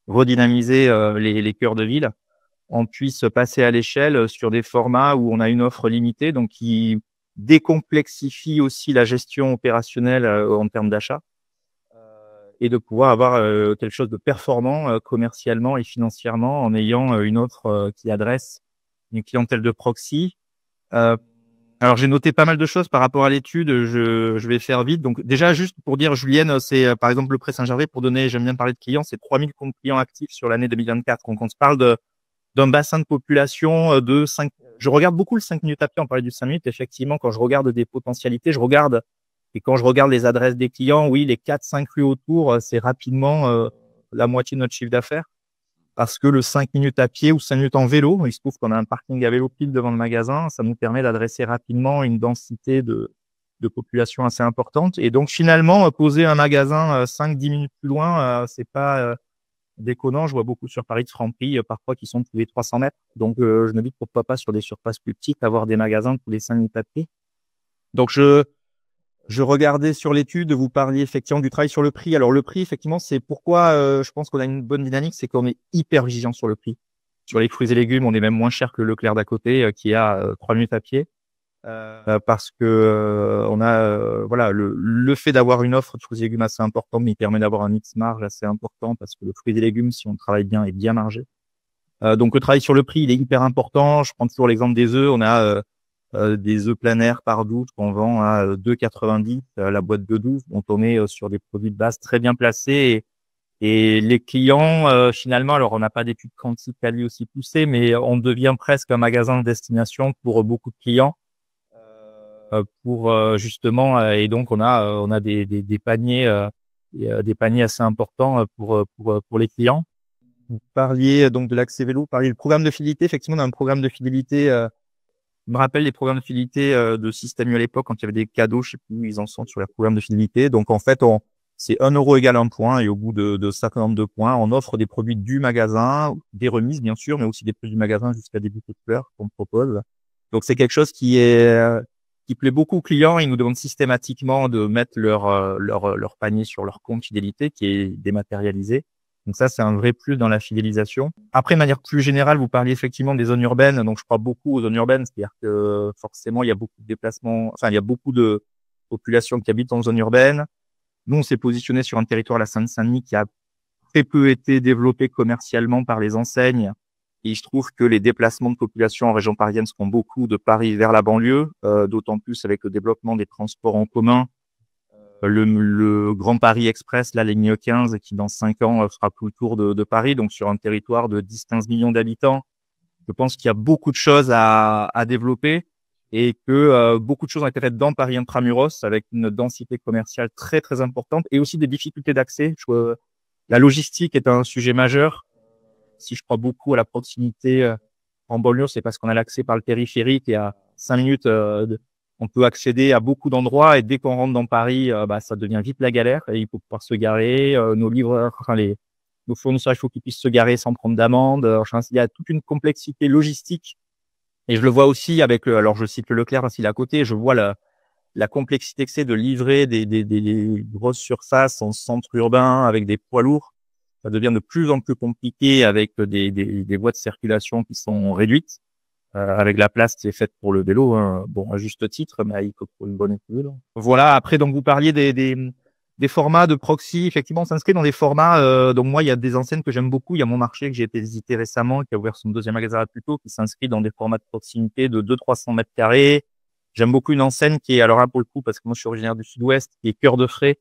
redynamiser les cœurs de ville, on puisse passer à l'échelle sur des formats où on a une offre limitée, donc qui décomplexifie aussi la gestion opérationnelle en termes d'achat et de pouvoir avoir quelque chose de performant commercialement et financièrement en ayant une offre qui adresse une clientèle de proxy. Alors, j'ai noté pas mal de choses par rapport à l'étude. Je vais faire vite. Donc, déjà, juste pour dire, Julienne, c'est par exemple le Pré Saint-Gervais, pour donner, j'aime bien parler de clients, c'est 3000 comptes clients actifs sur l'année 2024. Donc, on se parle d'un bassin de population de 5. Je regarde beaucoup le 5 minutes à pied, on parlait du 5 minutes. Effectivement, quand je regarde des potentialités, et quand je regarde les adresses des clients, oui, les 4-5 rues autour, c'est rapidement la moitié de notre chiffre d'affaires. Parce que le 5 minutes à pied ou 5 minutes en vélo, il se trouve qu'on a un parking à vélo pile devant le magasin, ça nous permet d'adresser rapidement une densité de population assez importante. Et donc, finalement, poser un magasin 5-10 minutes plus loin, c'est pas déconnant. Je vois beaucoup sur Paris de Franprix, parfois, qui sont tous les 300 mètres. Donc, je me dis pourquoi pas sur des surfaces plus petites, avoir des magasins tous les 5 minutes à pied. Donc, je regardais sur l'étude, vous parliez effectivement du travail sur le prix. Alors, le prix, effectivement, c'est pourquoi je pense qu'on a une bonne dynamique, c'est qu'on est hyper vigilant sur le prix. Sur les fruits et légumes, on est même moins cher que Leclerc d'à côté, qui a 3 minutes à pied. Parce que on a voilà, le fait d'avoir une offre de fruits et légumes assez importante, mais il permet d'avoir un mix marge assez important parce que le fruit et légumes, si on travaille bien, est bien margé. Donc, le travail sur le prix, il est hyper important. Je prends toujours l'exemple des œufs. On a des œufs plein air par douze qu'on vend à 2,90 la boîte de 12. Donc, on est sur des produits de base très bien placés et les clients, finalement, alors on n'a pas d'études quantificatives aussi poussées, mais on devient presque un magasin de destination pour beaucoup de clients. Pour justement, et donc on a des paniers, des paniers assez importants pour les clients. Vous parliez donc de l'accès vélo, vous parliez du programme de fidélité. Effectivement, on a un programme de fidélité. Je me rappelle les programmes de fidélité de Système U à l'époque quand il y avait des cadeaux, je sais plus où ils en sont sur les programmes de fidélité. Donc en fait, c'est 1 euro égale 1 point et au bout de 52 points, on offre des produits du magasin, des remises bien sûr, mais aussi des produits du magasin jusqu'à des bouquets de fleurs qu'on propose. Donc c'est quelque chose qui plaît beaucoup aux clients. Ils nous demandent systématiquement de mettre leur panier sur leur compte fidélité qui est dématérialisé. Donc ça, c'est un vrai plus dans la fidélisation. Après, de manière plus générale, vous parliez effectivement des zones urbaines. Donc, je crois beaucoup aux zones urbaines, c'est-à-dire que forcément, il y a beaucoup de déplacements, enfin, il y a beaucoup de populations qui habitent en zone urbaine. Nous, on s'est positionné sur un territoire, la Seine-Saint-Denis, qui a très peu été développé commercialement par les enseignes. Et je trouve que les déplacements de population en région parisienne se font beaucoup de Paris vers la banlieue, d'autant plus avec le développement des transports en commun. Le Grand Paris Express, la ligne 15, qui dans 5 ans fera tout le tour de Paris, donc sur un territoire de 10-15 millions d'habitants. Je pense qu'il y a beaucoup de choses à développer. et que beaucoup de choses ont été faites dans Paris intramuros avec une densité commerciale très très importante et aussi des difficultés d'accès. La logistique est un sujet majeur. Si je crois beaucoup à la proximité en banlieue, c'est parce qu'on a l'accès par le périphérique et à 5 minutes, on peut accéder à beaucoup d'endroits et dès qu'on rentre dans Paris, ça devient vite la galère et il faut pouvoir se garer. Nos livreurs, nos fournisseurs, il faut qu'ils puissent se garer sans prendre d'amende. Il y a toute une complexité logistique et je le vois aussi avec, alors je cite le Leclerc parce qu'il est à côté, je vois la complexité que c'est de livrer des grosses surfaces en centre urbain avec des poids lourds. Ça devient de plus en plus compliqué avec des voies de circulation qui sont réduites, avec la place qui est faite pour le vélo, hein. Bon, à juste titre, mais il faut pour une bonne étude. Voilà. Après, donc, vous parliez des formats de proxy. Effectivement, on s'inscrit dans des formats. Donc, moi, il y a des enseignes que j'aime beaucoup. Il y a Mon Marché que j'ai été visiter récemment, qui a ouvert son 2e magasin à Puteaux, qui s'inscrit dans des formats de proximité de 200-300 mètres carrés. J'aime beaucoup une enseigne qui est, alors là, pour le coup, parce que moi, je suis originaire du Sud-Ouest, qui est Cœur de Frais,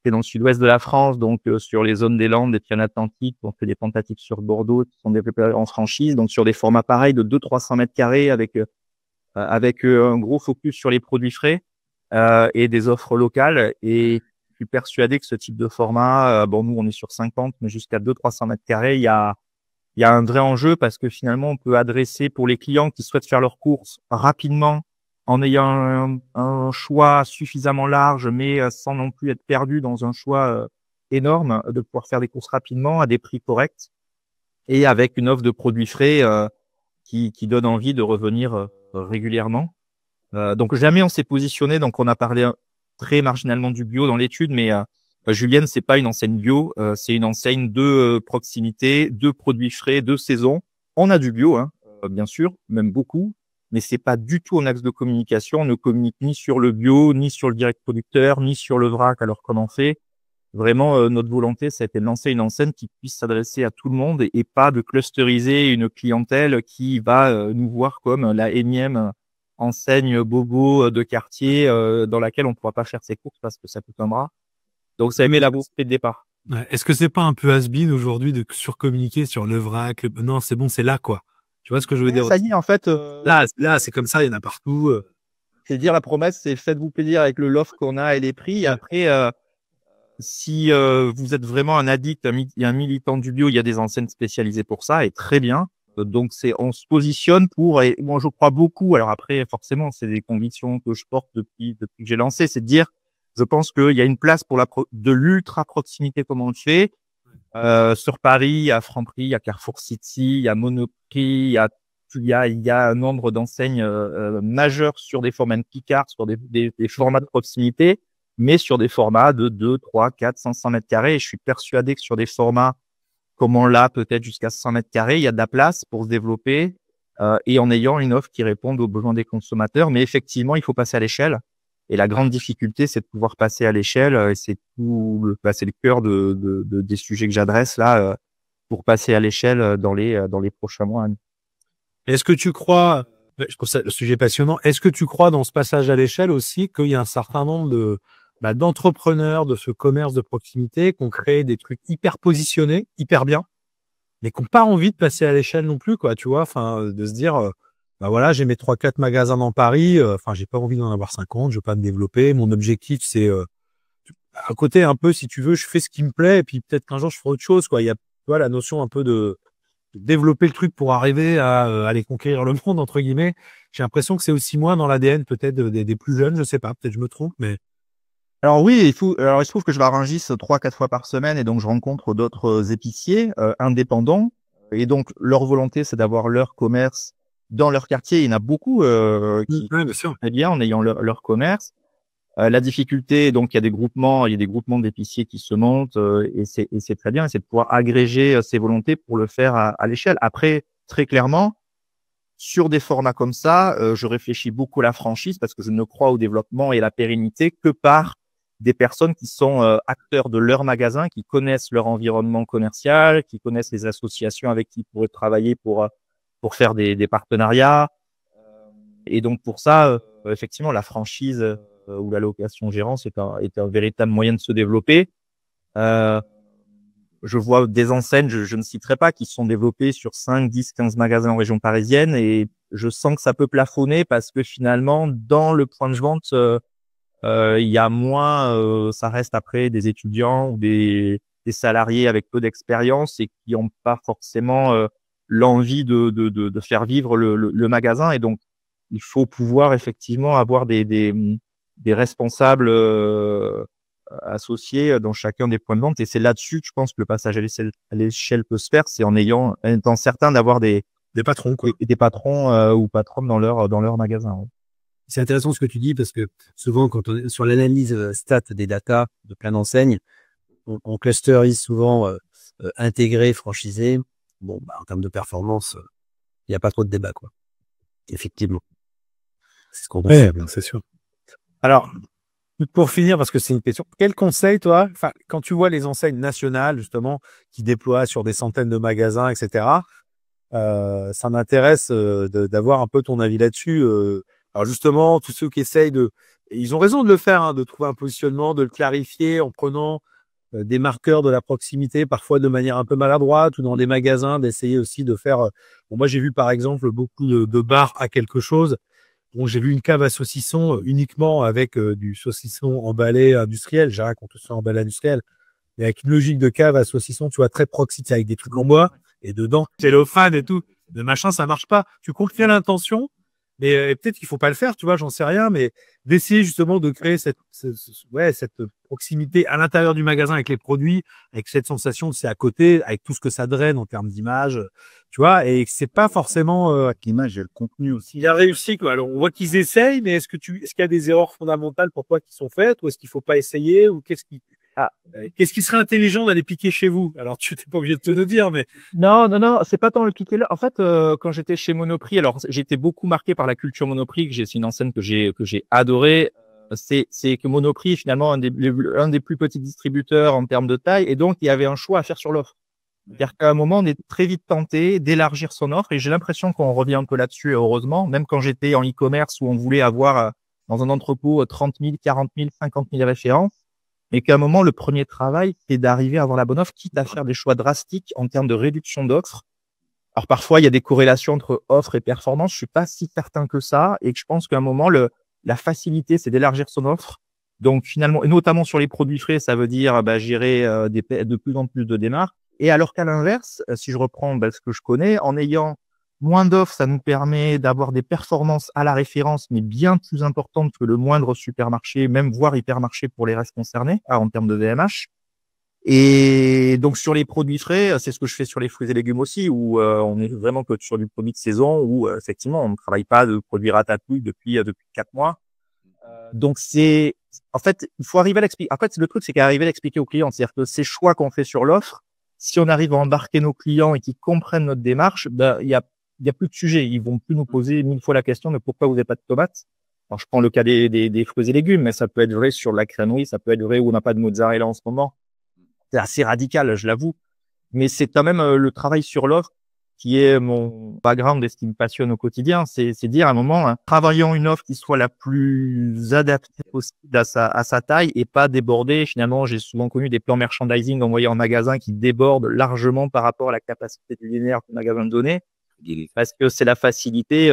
qui est dans le Sud-Ouest de la France, donc sur les zones des Landes, des Pyrénées-Atlantiques. On fait des tentatives sur Bordeaux qui sont développées en franchise, donc sur des formats pareils de 200-300 mètres carrés avec un gros focus sur les produits frais et des offres locales. Et je suis persuadé que ce type de format, nous on est sur 50, mais jusqu'à 200-300 mètres carrés, il y a un vrai enjeu parce que finalement on peut adresser pour les clients qui souhaitent faire leurs courses rapidement en ayant un choix suffisamment large, mais sans non plus être perdu dans un choix énorme, de pouvoir faire des courses rapidement à des prix corrects et avec une offre de produits frais qui donne envie de revenir régulièrement. Donc jamais on s'est positionné, donc on a parlé très marginalement du bio dans l'étude, mais Julienne, c'est pas une enseigne bio, c'est une enseigne de proximité, de produits frais, de saison. On a du bio, hein, bien sûr, même beaucoup, mais c'est pas du tout un axe de communication. On ne communique ni sur le bio, ni sur le direct producteur, ni sur le vrac. Alors comment on fait? Vraiment, notre volonté, ça a été de lancer une enseigne qui puisse s'adresser à tout le monde et pas de clusteriser une clientèle qui va nous voir comme la énième enseigne bobo de quartier dans laquelle on ne pourra pas faire ses courses parce que ça coûte un bras. Donc, ça a aimé la volonté de départ. Ouais. Est-ce que c'est pas un peu has-been aujourd'hui de surcommuniquer sur le vrac? Non, c'est bon, c'est là, quoi. Tu vois ce que je veux dire? Ça y est, en fait, Là, c'est comme ça, il y en a partout. C'est dire la promesse, c'est faites-vous plaisir avec l'offre qu'on a et les prix. Et après, si vous êtes vraiment un addict, un militant du bio, il y a des enseignes spécialisées pour ça et très bien. Donc on se positionne pour, et moi je crois beaucoup. Alors après, forcément, c'est des convictions que je porte depuis que j'ai lancé, c'est de dire, je pense qu'il y a une place pour de l'ultra proximité comme on le fait. Sur Paris, il y a Franprix, il y a Carrefour City, il y a Monoprix, il y a un nombre d'enseignes majeures sur des formats de Picard, sur des formats de proximité, mais sur des formats de 2, 3, 4, 500 mètres carrés. Et je suis persuadé que sur des formats comme on l'a peut-être jusqu'à 100 mètres carrés, il y a de la place pour se développer et en ayant une offre qui réponde aux besoins des consommateurs. Mais effectivement, il faut passer à l'échelle. Et la grande difficulté, c'est de pouvoir passer à l'échelle. Et c'est c'est le cœur des sujets que j'adresse là pour passer à l'échelle dans les prochains mois. Est-ce que tu crois, je trouve ça le sujet passionnant, est-ce que tu crois dans ce passage à l'échelle aussi qu'il y a un certain nombre d'entrepreneurs de ce commerce de proximité qui ont créé des trucs hyper positionnés, hyper bien, mais qui n'ont pas envie de passer à l'échelle non plus, quoi, tu vois, enfin, de se dire, voilà, j'ai mes 3-4 magasins dans Paris, j'ai pas envie d'en avoir 50, je veux pas me développer, mon objectif, c'est, à côté, un peu, si tu veux, je fais ce qui me plaît, et puis peut-être qu'un jour, je ferai autre chose, quoi. Il y a, tu vois, la notion un peu de développer le truc pour arriver à aller conquérir le monde, entre guillemets. J'ai l'impression que c'est aussi moins dans l'ADN, peut-être, des plus jeunes, je sais pas, peut-être je me trompe, mais. Alors oui, il se trouve que je vais à Rungis 3-4 fois par semaine et donc je rencontre d'autres épiciers indépendants et donc leur volonté c'est d'avoir leur commerce dans leur quartier. Il y en a beaucoup qui bien sûr. très bien en ayant leur commerce. La difficulté, donc il y a des groupements d'épiciers qui se montent et c'est très bien, c'est de pouvoir agréger ces volontés pour le faire à l'échelle. Après, très clairement, sur des formats comme ça, je réfléchis beaucoup à la franchise parce que je ne crois au développement et à la pérennité que par des personnes qui sont acteurs de leur magasin, qui connaissent leur environnement commercial, qui connaissent les associations avec qui ils pourraient travailler pour faire des partenariats. Et donc pour ça, effectivement, la franchise ou la location-gérance est un véritable moyen de se développer. Je vois des enseignes, je ne citerai pas, qui sont développées sur 5, 10, 15 magasins en région parisienne et je sens que ça peut plafonner parce que finalement, dans le point de vente, il y a moins, ça reste après des étudiants ou des salariés avec peu d'expérience et qui n'ont pas forcément l'envie de faire vivre le magasin. Et donc, il faut pouvoir effectivement avoir des responsables associés dans chacun des points de vente. Et c'est là-dessus que je pense que le passage à l'échelle peut se faire, c'est en étant certain d'avoir des patrons, quoi. des patrons ou patronnes dans leur magasin. Ouais. C'est intéressant ce que tu dis parce que souvent, quand on est sur l'analyse stat des data de plein d'enseignes, on clusterise souvent intégré, franchisé. Bon, en termes de performance, il n'y a pas trop de débat, quoi. Effectivement. C'est ce qu'on pense. Ouais, bien, c'est sûr. Alors, pour finir, parce que c'est une question, quel conseil, toi, quand tu vois les enseignes nationales, justement, qui déploient sur des centaines de magasins, etc., ça m'intéresse d'avoir un peu ton avis là-dessus. Alors justement, tous ceux qui essayent ils ont raison de le faire, hein, de trouver un positionnement, de le clarifier en prenant des marqueurs de la proximité, parfois de manière un peu maladroite, ou dans des magasins, d'essayer aussi de faire. Bon, moi, j'ai vu par exemple beaucoup de bars à quelque chose. Bon, j'ai vu une cave à saucisson uniquement avec du saucisson emballé industriel. J'ai rien contre ça emballé industriel, mais avec une logique de cave à saucisson, tu vois, très proximité avec des trucs en bois et dedans, cellophane et tout. Le machin, ça marche pas. Tu comprends l'intention, mais peut-être qu'il faut pas le faire, tu vois, j'en sais rien, mais d'essayer justement de créer cette proximité à l'intérieur du magasin avec les produits, avec cette sensation de c'est à côté, avec tout ce que ça draine en termes d'image, tu vois, et c'est pas forcément L'image et le contenu aussi. il a réussi, quoi. Alors, on voit qu'ils essayent, mais est-ce qu'il y a des erreurs fondamentales pour toi qui sont faites, ou est-ce qu'il faut pas essayer, ou qu'est-ce qui serait intelligent d'aller piquer chez vous? Alors, tu n'es pas obligé de te le dire, mais Non, c'est pas tant le piquer là. En fait, quand j'étais chez Monoprix, alors j'ai été beaucoup marqué par la culture Monoprix, c'est une enseigne que j'ai adorée. C'est que Monoprix est finalement un des plus petits distributeurs en termes de taille, et donc il y avait un choix à faire sur l'offre. C'est-à-dire qu'à un moment, on est très vite tenté d'élargir son offre, et j'ai l'impression qu'on revient un peu là-dessus, heureusement. Même quand j'étais en e-commerce où on voulait avoir dans un entrepôt 30 000, 40 000, 50 000 références, mais qu'à un moment, le premier travail, c'est d'arriver à avoir la bonne offre, quitte à faire des choix drastiques en termes de réduction d'offres. Alors parfois, il y a des corrélations entre offre et performance. Je suis pas si certain que ça, et que je pense qu'à un moment, la facilité, c'est d'élargir son offre. Donc finalement, et notamment sur les produits frais, ça veut dire gérer de plus en plus de démarches. Et alors qu'à l'inverse, si je reprends ce que je connais, en ayant moins d'offres, ça nous permet d'avoir des performances à la référence, mais bien plus importantes que le moindre supermarché, même voire hypermarché pour les restes concernés, en termes de VMH. Et donc sur les produits frais, c'est ce que je fais sur les fruits et légumes aussi, où on est vraiment que sur du produit de saison, où effectivement on ne travaille pas de produits ratatouille depuis 4 mois. Donc en fait, il faut arriver à l'expliquer. En fait, le truc, c'est qu'arriver à l'expliquer aux clients, c'est-à-dire que ces choix qu'on fait sur l'offre, si on arrive à embarquer nos clients et qu'ils comprennent notre démarche, il y a plus de sujet. Ils vont plus nous poser 1000 fois la question de pourquoi vous n'avez pas de tomates. Alors, je prends le cas des fruits et légumes, mais ça peut être vrai sur la crèmerie, ça peut être vrai où on n'a pas de mozzarella en ce moment. C'est assez radical, je l'avoue. Mais c'est quand même le travail sur l'offre qui est mon background et ce qui me passionne au quotidien. C'est dire à un moment, travaillons une offre qui soit la plus adaptée possible à sa taille et pas déborder. Finalement, j'ai souvent connu des plans merchandising envoyés en magasin qui débordent largement par rapport à la capacité du linéaire du magasin donné. Parce que c'est la facilité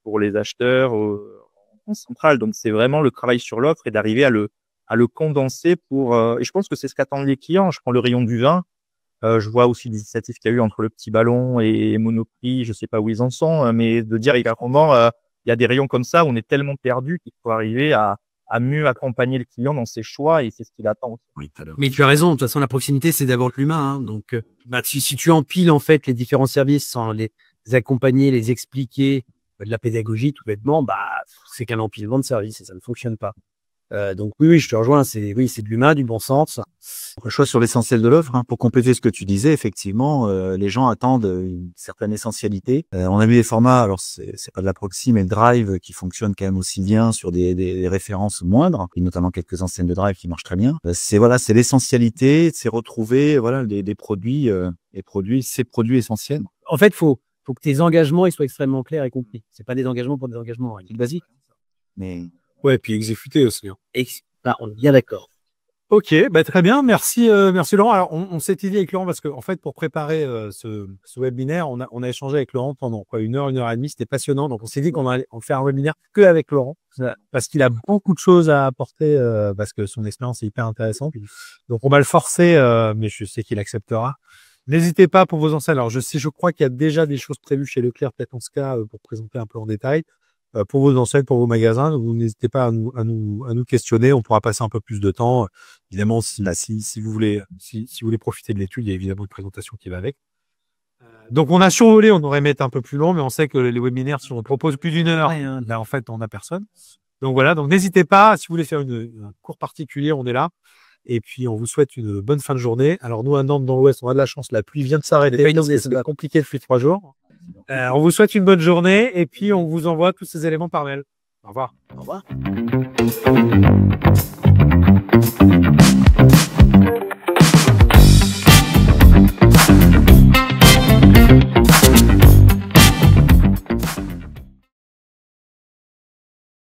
pour les acheteurs en centrale. Donc, c'est vraiment le travail sur l'offre et d'arriver à le condenser et je pense que c'est ce qu'attendent les clients. Je prends le rayon du vin. Je vois aussi des initiatives qu'il y a eu entre le Petit Ballon et Monoprix, je sais pas où ils en sont, mais de dire également, il y a des rayons comme ça où on est tellement perdu qu'il faut arriver à mieux accompagner le client dans ses choix, et c'est ce qu'il attend aussi. Oui, mais tu as raison. De toute façon, la proximité, c'est d'abord l'humain. Hein. Donc, si tu empiles en fait les différents services sans les accompagner, les expliquer, de la pédagogie, tout bêtement, c'est qu'un empilement de services et ça ne fonctionne pas. Donc oui, je te rejoins. C'est de l'humain, du bon sens. Le choix sur l'essentiel de l'offre, pour compléter ce que tu disais, effectivement, les gens attendent une certaine essentialité. On a mis des formats, alors c'est pas de la proxy, mais le drive qui fonctionne quand même aussi bien sur des références moindres, et notamment quelques enseignes de drive qui marchent très bien. C'est l'essentialité, c'est retrouver des produits, ces produits essentiels. En fait, faut que tes engagements ils soient extrêmement clairs et compris. C'est pas des engagements pour des engagements basiques. Mais ouais, puis exécuter aussi. On est bien d'accord. Ok, bah très bien, merci, merci Laurent. Alors on s'était dit avec Laurent parce que en fait pour préparer ce webinaire, on a échangé avec Laurent pendant quoi 1 heure et demie, c'était passionnant. Donc on s'est dit qu'on allait faire un webinaire que avec Laurent parce qu'il a beaucoup de choses à apporter parce que son expérience est hyper intéressante. Donc on va le forcer, mais je sais qu'il acceptera. N'hésitez pas pour vos enseignes. Alors je crois qu'il y a déjà des choses prévues chez Leclerc, peut-être en ce cas pour présenter un peu en détail. Pour vos enseignes, pour vos magasins, donc vous n'hésitez pas à nous questionner. On pourra passer un peu plus de temps. Évidemment, si vous voulez profiter de l'étude, il y a évidemment une présentation qui va avec. Donc, on a survolé, on aurait aimé être un peu plus long, mais on sait que les webinaires, si on propose plus d'1 heure, là, en fait, on n'a personne. Donc voilà. Donc, n'hésitez pas. Si vous voulez faire un cours particulier, on est là. Et puis, on vous souhaite une bonne fin de journée. Alors, nous, à Nantes, dans l'Ouest, on a de la chance. La pluie vient de s'arrêter. C'est compliqué depuis 3 jours. On vous souhaite une bonne journée et puis on vous envoie tous ces éléments par mail. Au revoir. Au revoir.